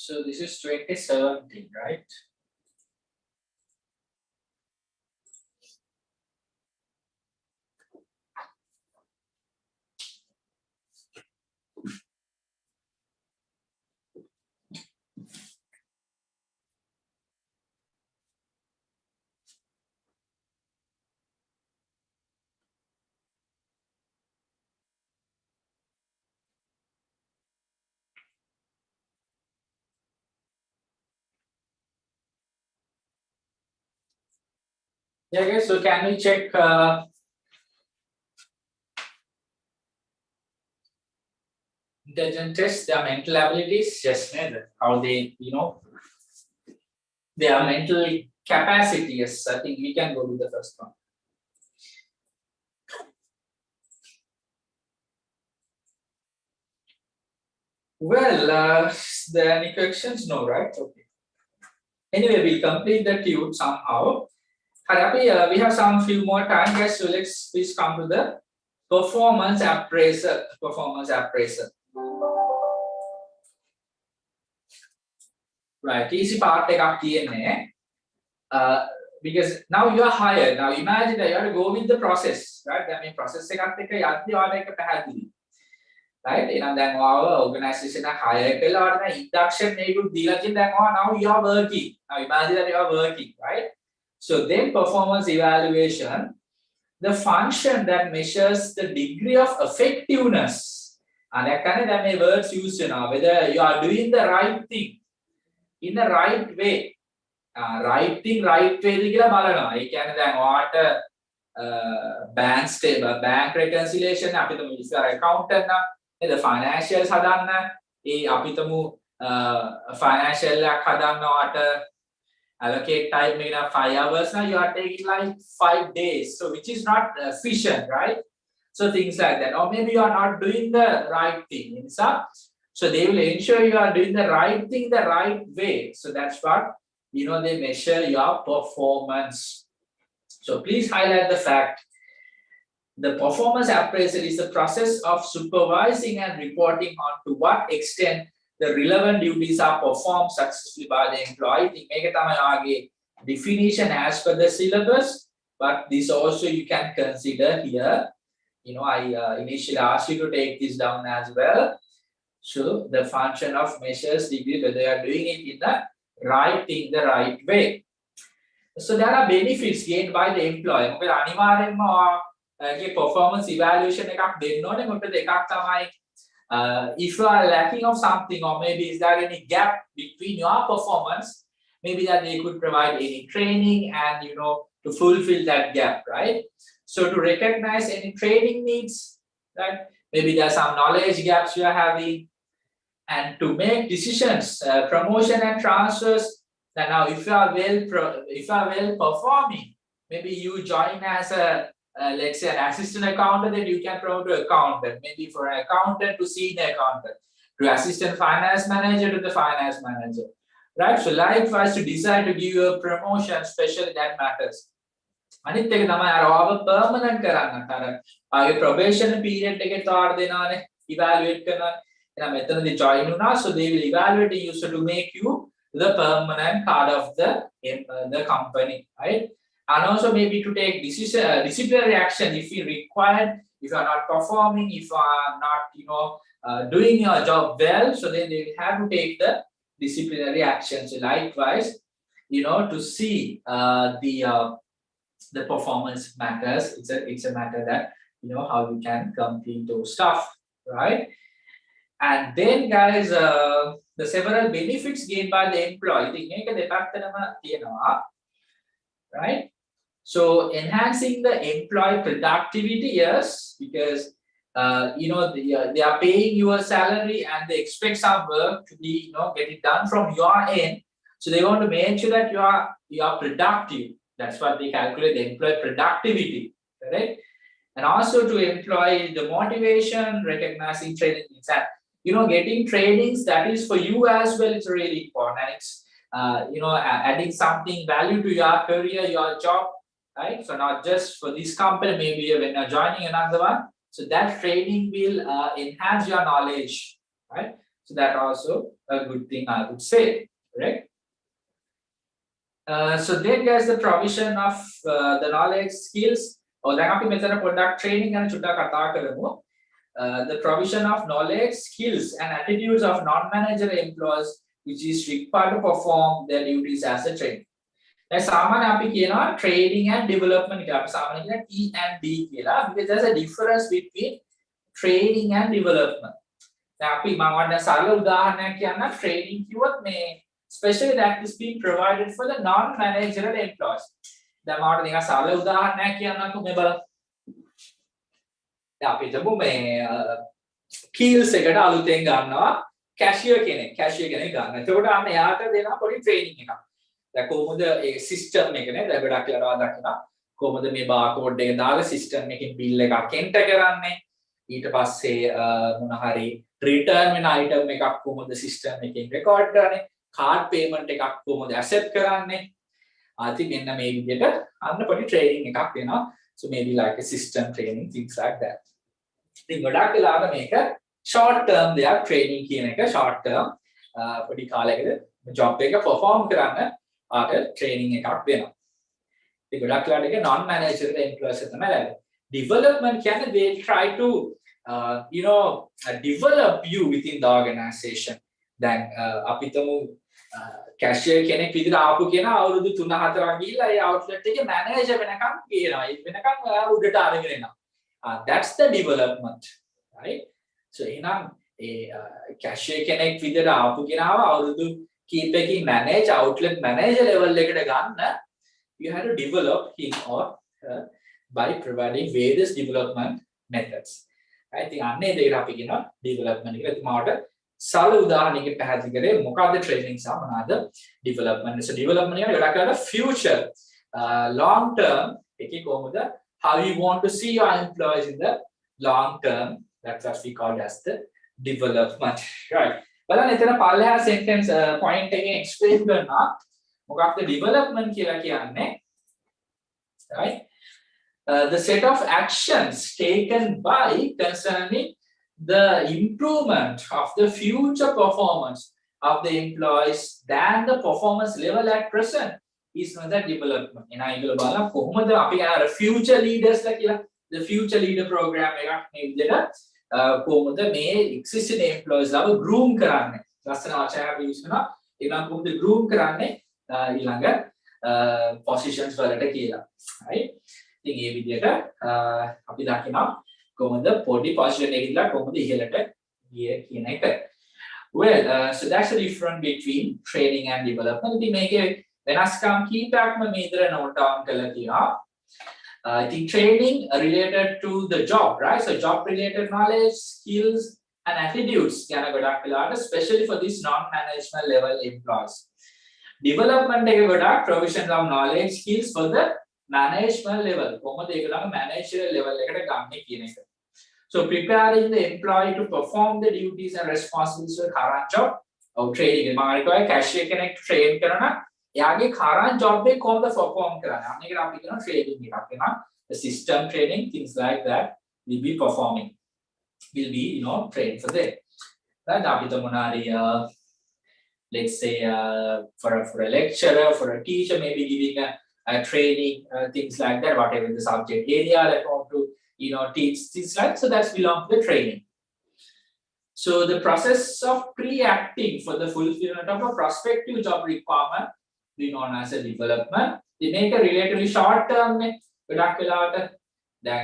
So this is 2017, right? Yeah, guys, so can we check intelligent test, their mental abilities? Yes, how they, their mental capacity. Yes, I think we can go with the first one. Well, there are any questions? No, right? Okay. Anyway, we complete the tube somehow. We have some few more time, guys. So let's please come to the performance appraisal. Right, easy part එකක් තියෙන්නේ. Because now you are hired. Now imagine that you have to go with the process, right? That means process එකත් එක්ක යද්දි ඔයාලට එක පැහැදිලි. Right? එහෙනම් දැන් ඔයාව organization එක hire කළා වඩා induction මේකුත් දීලා තියෙන දැන් ඔයා now you are working. Now imagine that you are working, right? So then performance evaluation, the function that measures the degree of effectiveness. And that kind of may words used now, whether you are doing the right thing in the right way. Right thing, right way කියලා බලනවා. ඒ කියන්නේ දැන් ඔයාට bank reconciliation අපිට ඉස්සර accountant නම් නේද financials හදන්න ඒ අපිටම financial එකක් හදන්න ඔයාට allocate time in 5 hours now you are taking like 5 days, so which is not efficient, right? So things like that, or maybe you are not doing the right thing so they will ensure you are doing the right thing the right way. So that's what they measure your performance. So please highlight the fact the performance appraisal is the process of supervising and reporting on to what extent the relevant duties are performed successfully by the employee. Make it definition as per the syllabus, but this also you can consider here. I initially asked you to take this down as well. So the function of measures degree, whether you are doing it in the right thing, the right way. So there are benefits gained by the employee. Performance evaluation if you are lacking of something, or maybe is there any gap between your performance maybe that they could provide any training and to fulfill that gap, right? So to recognize any training needs, right? Maybe there are some knowledge gaps you are having, and to make decisions, promotion and transfers. That now, if you are well performing, maybe you join as a let's say an assistant accountant, then you can promote to accountant. Maybe for an accountant to senior accountant, to assistant finance manager to the finance manager, right? So likewise, to decide to give you a promotion, especially that matters. අනිත් එක තමයි අර ඔබ permanent කරන්නත් අර ආගේ probation period එකේ card දෙනවානේ evaluate කරනවා. එහෙනම් මෙතනදී join වුණා, so they will evaluate you so to make you the permanent part of the company, right? And also maybe to take disciplinary action if you required, if you are not performing, if you are not doing your job well, so then they will have to take the disciplinary action. So likewise, to see the performance matters. It's a matter that how you can complete those stuff, right? And then guys, the several benefits gained by the employee. ඉතින් මේක දෙපැත්තටම තියෙනවා, right? So enhancing the employee productivity, yes, because they are paying you a salary and they expect some work to be get it done from your end. So they want to make sure that you are productive. That's what they calculate, the employee productivity, correct? And also to employ the motivation, recognizing training needs, and getting trainings that is for you as well is really important. And it's adding something value to your career, your job, right? So not just for this company, maybe when you're joining another one. So that training will enhance your knowledge, right? So that also a good thing, I would say, correct? So then there's the provision of the knowledge, skills, or දැන් අපි මෙතන පොඩ්ඩක් training ගැන චුට්ටක් කතා කරමු. The provision of knowledge, skills, and attitudes of non-managerial employees which is required to perform their duties as a trainer. දැන් සාමාන්‍ය අපි කියනවා training and development කියලා. අපි සාමාන්‍ය කියනවා T and D කියලා, because there's a difference between training and development. දැන් අපි මම වඩා සරල උදාහරණයක් කියන්න, training කිව්වොත් මේ especially that is being provided for the non-managerial employees. දැන් මම නිකන් සරල උදාහරණයක් කියන්නම්කෝ මේ බලන්න. දැන් අපි හිතමු මේ කීල්ස් එකට අලුතෙන් ගන්නවා cashier කෙනෙක් ගන්න. එතකොට අන්න එයාට දෙනවා පොඩි training එකක්. දැන් කොහොමද ඒ system එක නේ දැන් ගොඩක් වෙලාවට දකිනවා කොහොමද මේ barcode එක දාලා system එකකින් bill එකක් enter කරන්නේ. ඊට පස්සේ මොන හරි return වෙන item එකක් කොහොමද system එකකින් record කරන්නේ. card payment එකක් කොහොමද accept කරන්නේ. ආති මෙන්න මේ විදිහට අන්න පොඩි training එකක් වෙනවා. So maybe like a system training, things like that. ඉතින් ගොඩක් වෙලාවට මේක short term දෙයක් training කියන එක short term පොඩි කාලයකට job එක perform කරන්න ආට training එකක් වෙනවා. ඉතින් ගොඩක් වෙලාවට ඒක non managerial employees තමයි ලැබෙන්නේ. Development කියන්නේ they try to develop you within the organization. දැන් අපි තමු cashier කෙනෙක් විදිහට ආපු කෙනා අවුරුදු 3-4ක් ගිහිල්ලා ඒ outlet එකේ manager වෙනකම් කියනවා. ඒ වෙනකම් ඔයා උඩට අරගෙන එනවා. That's the development, right? So එහෙනම් ඒ cashier කෙනෙක් විදිහට ආපු කෙනාව අවුරුදු කීපයකින් manage outlet manager level එකට ගන්න, you have to develop him or her by providing various development methods. I think අන්නේ දෙයට අපි කියනවා development කියලා. ඉතින් මාවට සරල උදාහරණයකින් පැහැදිලි කරේ මොකක්ද training සහ මොනවාද development. So development කියන්නේ ගොඩක් කරලා future long term එකේ කොහොමද how you want to see your employees in the long term, that's what we call as the development, right? බලන්න එතන පල්ලෙහා sentence point එකෙන් explain කරනවා මොකක්ද development කියලා කියන්නේ, right? The set of actions taken by concerning the improvement of the future performance of the employees than the performance level at present is another development. එන අයිගල බලන්න කොහොමද අපි අර future leaders ලා කියලා the future leader program එකක් මේ විදිහට කොහොමද මේ existing employees ලාව groom කරන්නේ. ලස්සන වචනයක් use කරනවා. ඒනම් කොහොමද groom කරන්නේ ඊළඟ positions වලට කියලා. right? ඉතින් මේ විදිහට අපි දකිනවා කොහොමද පොඩි position එකකින්ලා කොහොමද ඉහළට ගියේ කියන එක. Well, so that's the difference between training and development. We make a වෙනස්කම් කීපයක්ම මේ විතර note down කරලා තියෙනවා. I think training related to the job, right? So job related knowledge, skills and attitudes ගැන ගොඩක් වෙලාවට especially for this non-management level employees. Development එක ගොඩක් professional knowledge, skills for the management level. කොහොමද ඒගොල්ලන්ගේ managerial level එකට ගන්න කියන එක. So preparing the employee to perform the duties and responsibilities of current job or training. මම හිතුවා cashier කෙනෙක් train කරන එයාගේ current job එක කොහොමද perform කරන්නේ. අන්න ඒකට අපි කියනවා training එකක් වෙනවා. The system training, things like that will be performing. Will be, trained for that. Right? අපි තමනාරි let's say for a lecturer, for a teacher, maybe giving a training, things like that, whatever the subject area that want to teach things like, so that's belong to the training. So the process of pre-acting for the fulfillment of a prospective job requirement be known as a development. They make a relatively short term ගොඩක් වෙලාවට දැන්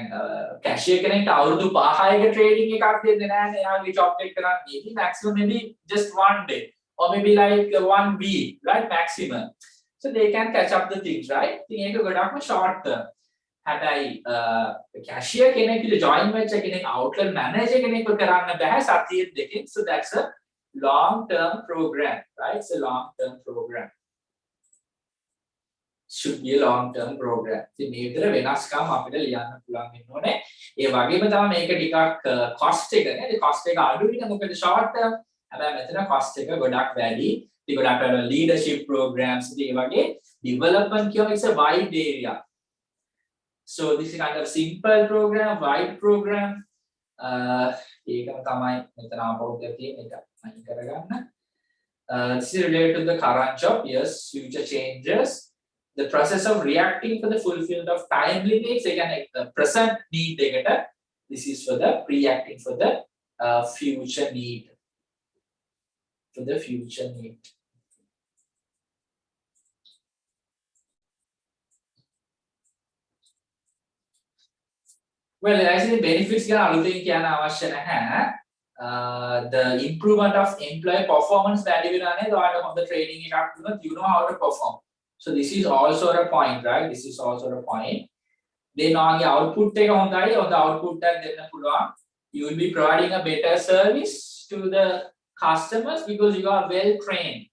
cashier කෙනෙක්ට අවුරුදු 5ක training එකක් දෙන්නේ නැහැ එයාගේ job එක කරන්න maybe maximum maybe just one day or maybe like 1 week, right, maximum. So they can catch up the things, right? ඉතින් ඒක ගොඩක්ම short term. හැබැයි cashier කෙනෙක්ට join වෙච්ච කෙනෙක් outlet manager කෙනෙක්ව කරන්න බෑ සතිය දෙකකින්. So that's a long term program, right? It's a long term program. Should be a long term program. ඉතින් මේ විතර වෙනස්කම් අපිට ලියන්න පුළුවන් වෙන්න ඕනේ. ඒ වගේම තමයි මේක ටිකක් cost එක නේද? cost එක අඩුයි නේ මොකද short term. හැබැයි මෙතන cost එක ගොඩක් වැඩි. ඉතින් ගොඩක් leadership programs ඉතින් ඒ වගේ development කියවම it's a wide area. So this is kind of simple program, wide program. ඒකම තමයි මෙතන ආපහු තියෙන එක අයින් කරගන්න. This is related to the current job. Yes, future changes. The process of reacting for the fulfillment of timely needs, again, the present need. This is for the reacting for the future need. For the future need. Well, actually, benefits the improvement of employee performance value of the training, you know how to perform. So this is also a point, right? This is also a point. Then on the output on the output you will be providing a better service to the customers because you are well trained.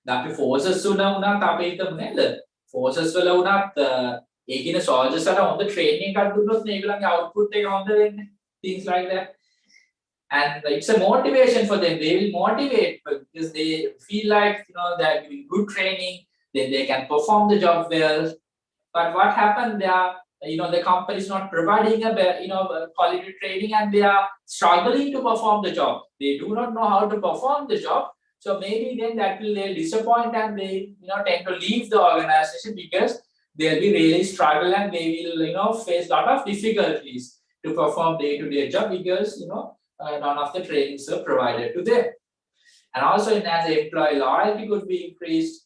That forces forces soldiers on the training output on the things like that. And it's a motivation for them. They will motivate because they feel like they're giving good training. Then they can perform the job well. But what happened there, the company is not providing a quality training and they are struggling to perform the job. They do not know how to perform the job. So maybe then that will disappoint and they tend to leave the organization because they'll be really struggle and they will face a lot of difficulties to perform day-to-day job because none of the trainings are provided to them. And also as the employee loyalty could be increased.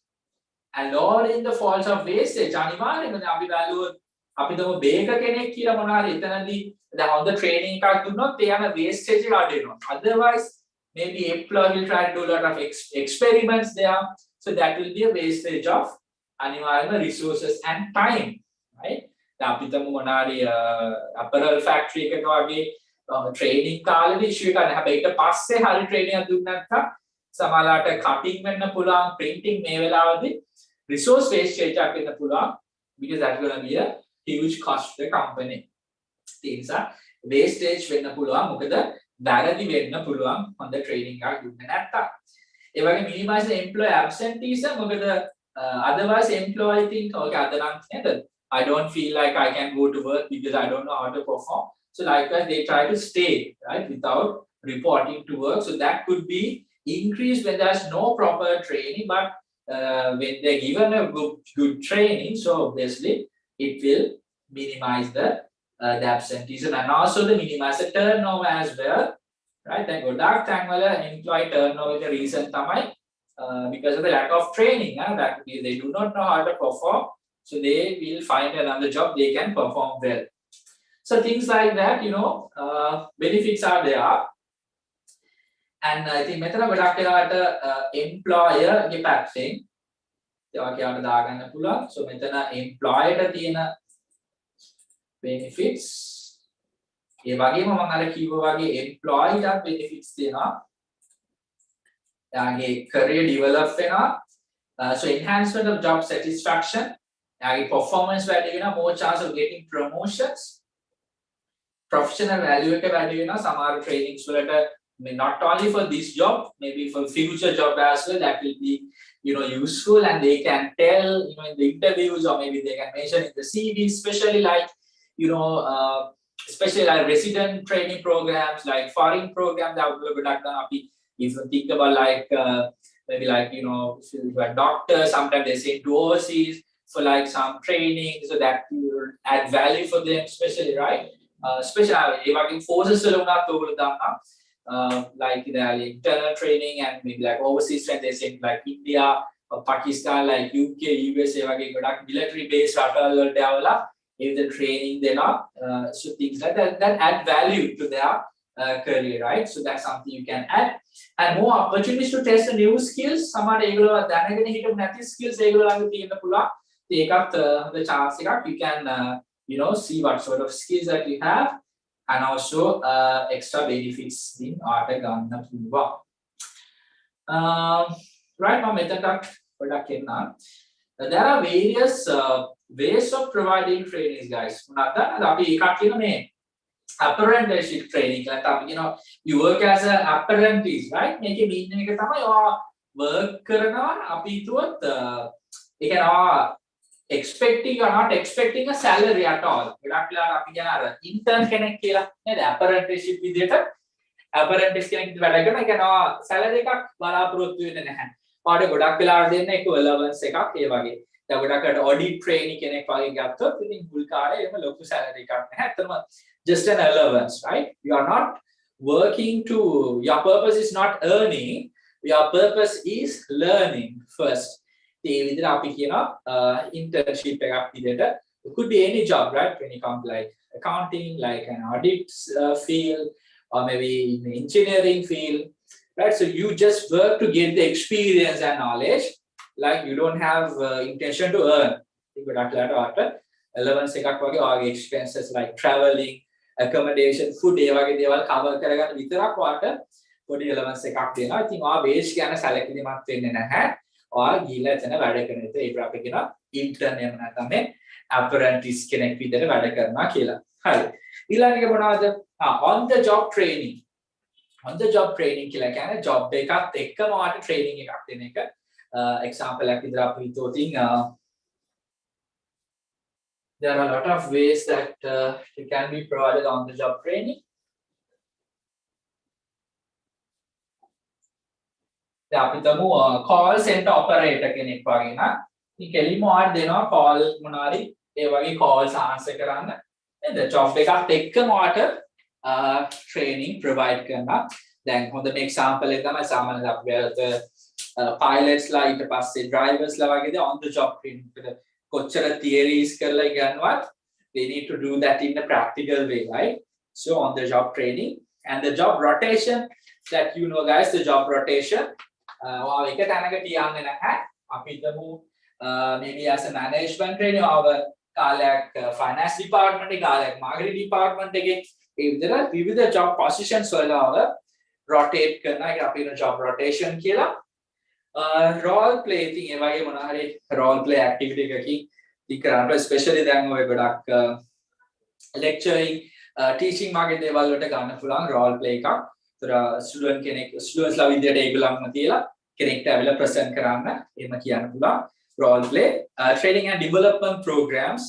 And lowering the falls of wastage. අනිවාර්යයෙන්ම අපි බැලුවොත් අපි තමු බේක කෙනෙක් කියලා මොනවා හරි එතනදී දැන් on the training එකක් දුන්නොත් ඒ යන wastage එක අඩු වෙනවා. Otherwise maybe employee will try to do a lot of experiments there. So that will be a wastage of අනිවාර්යයෙන්ම resources and time, right? දැන් අපි තමු මොනවා හරි apparel factory එකක වගේ training කාලේදී issue එකක් නැහැ. හැබැයි ඊට පස්සේ හරි training එකක් දුන්න නැත්නම් සමහරවිට cutting වෙන්න පුළුවන් printing මේ වෙලාවදී resource wastage එකක් වෙන්න පුළුවන් because that's going to be a huge cost to the company. Things are wastage වෙන්න පුළුවන් මොකද වැරදි වෙන්න පුළුවන් on the training එකක් දුන්නේ නැත්තම්. ඒ වගේ minimize the employee absenteeism මොකද otherwise employee think okay අද නම් නේද I don't feel like I can go to work because I don't know how to perform. So likewise they try to stay right without reporting to work. So that could be increased when there's no proper training, but when they're given a good training, so obviously it will minimize the absenteeism and also the minimize the turnover as well, right? Then ගොඩක් තැන්වල employee turnover the reason තමයි because of the lack of training. That they do not know how to perform, so they will find another job they can perform well. So things like that, benefits are there. and I think මෙතන ගොඩක් වෙලාවට employer ගේ පැත්තෙන් ඒවා කියන්න දාගන්න පුළුවන්. So මෙතන employer ට තියෙන benefits ඒ වගේම මම අර කිව්වා වගේ employee ට benefits තියෙනවා. එයාගේ career develop වෙනවා. So enhancement of job satisfaction, එයාගේ performance වැඩි වෙනවා, more chance of getting promotions, professional value එක වැඩි වෙනවා. සමහර trainings වලට not only for this job, maybe for future job as well, that will be useful, and they can tell in the interviews, or maybe they can mention in the CV, especially like especially like resident training programs, like foreign programs that would be done. If you think about like maybe like if you are doctor, sometimes they send to overseas for like some training, so that will add value for them, especially right, especially working forces like the internal training, and maybe like overseas training they send like India or Pakistan, like UK, USA military base if the training they are so things like that add value to their career, right? So that's something you can add, and more opportunities to test the new skills. සමහර ඒගොල්ලෝ දැනගෙන හිටපු නැති skills ඒගොල්ලෝ ළඟ තියෙන්න පුළුවන්. ඒකත් the chance එකක්. You can see what sort of skills that you have, and also extra benefits in ආට ගන්න පුළුවන්. Right now මෙතනට පොඩ්ඩක් එන්න. There are various ways of providing trainings, guys. මොනවද? අපි එකක් කියන මේ apprenticeship training. Like you work as an apprentice, right? මේකේ meaning එක තමයි ඔයා work කරනවා. අපි හිතුවොත් ඒ කියන්නේ expecting or not expecting a salary at all. ගොඩක් වෙලාවට අපි කියන අර intern කෙනෙක් කියලා නේද? apprenticeship විදිහට apprentice කෙනෙක් වැඩ කරනවා. ඒ කියන්නේ salary එකක් බලාපොරොත්තු වෙන්නේ නැහැ. ඔයාට ගොඩක් වෙලාවට දෙන්න එක allowance එකක් ඒ වගේ. දැන් ගොඩක් audit trainee කෙනෙක් වගේ ගත්තොත් ඉතින් මුල් කාලේ එහෙම ලොකු salary එකක් නැහැ. ඇත්තටම just an allowance, right? You are not working to, your purpose is not earning, your purpose is learning first. ඒ විදිහට අපි කියනවා internship එකක් විදිහට. It could be any job, right? When you come like accounting, like an audit field, or maybe in the engineering field, right? So you just work to get the experience and knowledge, like you don't have intention to earn. Allowance එකක් වගේ ඔයාගේ expenses like traveling, accommodation, food ඒ වගේ දේවල් cover කරගන්න විතරක් ඔයාට පොඩි allowance එකක් දෙනවා. ඉතින් ඔයා wage ගැන සැලකිලිමත් වෙන්නේ නැහැ. ඔයා ගිහලා එතන වැඩ කරන විට ඒක අපි කියනවා intern එහෙම නැත්නම් මේ apprentice කෙනෙක් විදිහට වැඩ කරනවා කියලා. හරි. ඊළඟ එක මොනවද? On the job training. On the job training කියලා කියන්නේ job එකත් එක්කම ඔයාට training එකක් දෙන එක. Example එකක් විදිහට අපි හිතුවොත් there are a lot of ways that it can be provided on the job training. දැන් අපි තමු call center operator කෙනෙක් වගේ නම් ඉතින් කෙලින්ම ඔයාලට දෙනවා call මොනවාරි ඒ වගේ calls answer කරන්න. නේද? job එකත් එක්කම ඔයාලට training provide කරනවා. දැන් හොඳම example එක තමයි සාමාන්‍යයෙන් අපි pilots ලා ඊට පස්සේ drivers ලා වගේ on the job training කොච්චර theories කරලා ඉගෙනවත් they need to do that in a practical way, right? So on the job training and the job rotation, that guys, the job rotation ඔයාව එක තැනක තියන්නේ නැහැ. අපි හිතමු maybe as a management training our කාලයක් finance department එකේ කාලයක් marketing department එකේ ඒ විදිහට විවිධ job positions වලව rotate කරනවා. ඒක අපි කියන job rotation කියලා. Role play thing ඒ වගේ මොනවා හරි role play activity එකකින් ඉතින් කරන්න especially දැන් ඔය ගොඩක් lecturing teaching වගේ දේවල් වලට ගන්න පුළුවන් role play එකක්. ඒතර students ලා විදියට ඒගොල්ලන්ම තියලා කෙනෙක්ට ඇවිල්ලා present කරන්න එහෙම කියන්න පුළුවන් role play. Training and development programs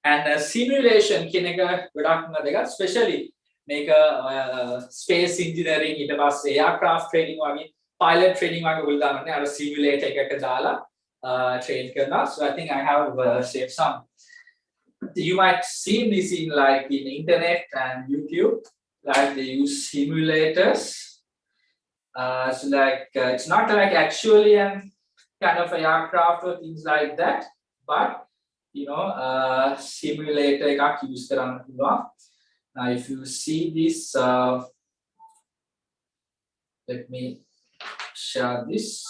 and simulation කියන එක ගොඩක්ම දෙක especially මේක space engineering ඊට පස්සේ aircraft training වගේ pilot training වගේ ඔයගොල්ලෝ දාන්නේ අර simulator එකක දාලා train කරනවා. So I think I have saved some. You might see this in like in internet and YouTube, like they use simulators. So like it's not like actually an kind of a aircraft or things like that, but simulator එකක් use කරන්න පුළුවන්. Now if you see this Let me share this.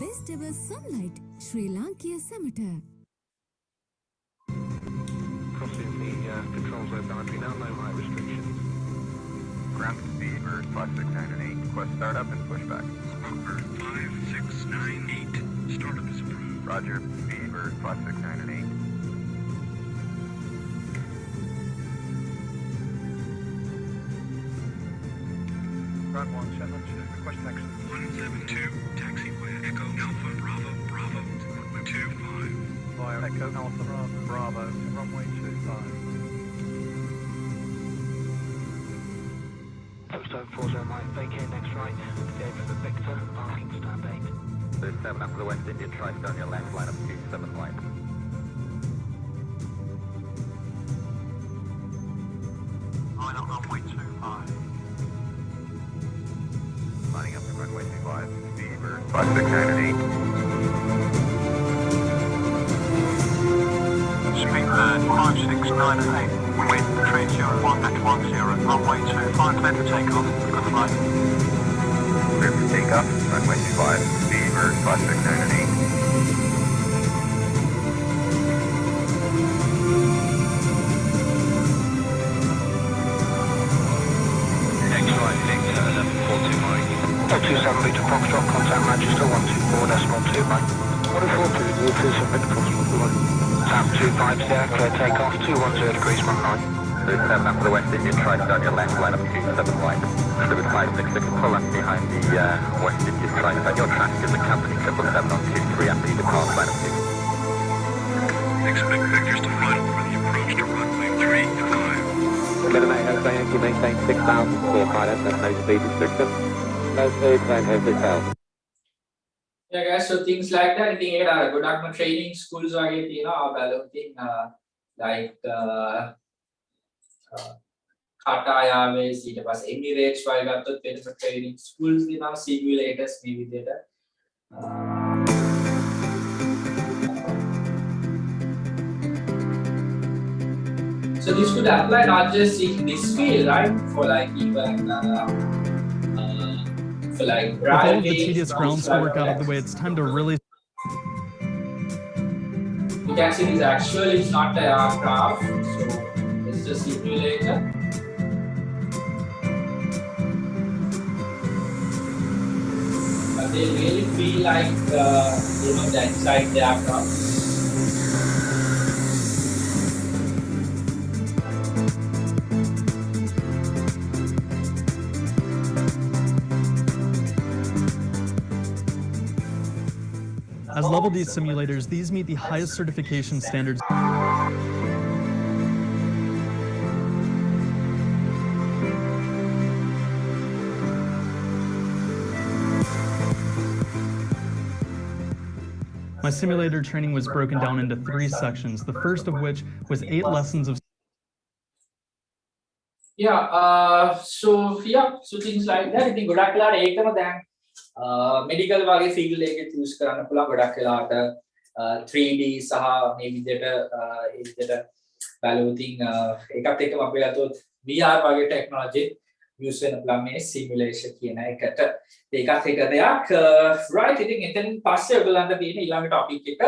Best ever sunlight, Sri Lanka Summer. Crossing the control zone boundary now, no height restrictions. Ground speed for 5698. Request startup and pushback. Number 5698. Startup is approved. Roger, speed for 5698. Ground 172, request action. 172, taxiway Echo Alpha Bravo Bravo, runway 25. Via Echo Alpha Bravo Bravo, runway 25. Postcode 409, vacate next right, David Victor, parking stand 8. 37 after the West Indian, try stay on your left, line up 27 line. Line up runway 25. Lining up to runway 25. Speed for 5698. Speed bird 5698, wind 301 at 10, runway 25, clear for takeoff, good flight. Clear for takeoff, runway 25. Speed for 5698. X-Line Victor 1142 Mike. 027 Victor Foxtrot, contact register 124.2 Mike. 142, will please submit approximately 1. Sam 25 there, clear takeoff, 210 degrees 19. 37 after the West Indian, try stay on your left, line up 27 line. Fluid 566, pull left behind the West Indian, try stay. Your traffic is a company 777 on 23 after you depart, line up 2. Expect vectors to right for the approach to runway 35. Minimum Hotel Yankee maintain 6,000 for pilot and no speed restriction. No speed, claim hotel. Yeah, guys, so things like that. I think ගොඩක්ම training schools වගේ තියෙනවා බැලුවකින් like කටායාමේ ඊට පස්සේ Emirates වගේ ගත්තොත් වෙනම training schools තියෙනවා simulators මේ විදිහට. So this could apply not just in this field, right? For like even for like With all of the driving, tedious ground school work out of the way, it's time to really you can see this actually is not an aircraft, so it's a simulator. But they really feel like they're inside the aircraft. As Level D simulators, these meet the highest certification standards. My simulator training was broken down into 3 sections, the first of which was 8 lessons of So things like that. I think ගොඩක් වෙලාවට ඒකම දැන් medical වගේ field එකේ choose කරන්න පුළුවන් ගොඩක් වෙලාවට 3D සහ මේ විදිහට ඒ විදිහට බැලුවොතින් එකත් එක්කම අපි ගත්තොත් VR වගේ technology use වෙන පුළුවන් මේ simulation කියන එකට. ඒකත් එක දෙයක් right. ඉතින් එතනින් පස්සේ ඔයගොල්ලන්ට තියෙන ඊළඟ topic එක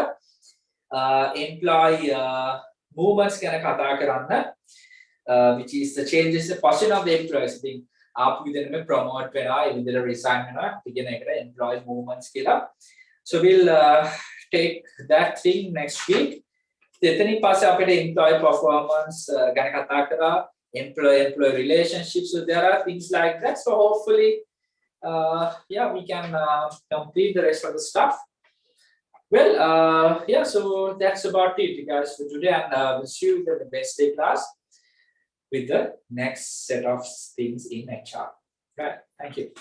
employee movements ගැන කතා කරන්න. Which is the changes in the position of the employees. I think आप विदिन में promote vena, within resign vena, begin एकरा employee movements केला. So we'll take that thing next week. इतनी पासे आपके employee performance गाने कथा करा, employee relationships. So there are things like that. So hopefully, we can complete the rest of the stuff. Well, so that's about it, guys, for today. And we'll see you in the Wednesday class with the next set of things in HR. Right. Thank you.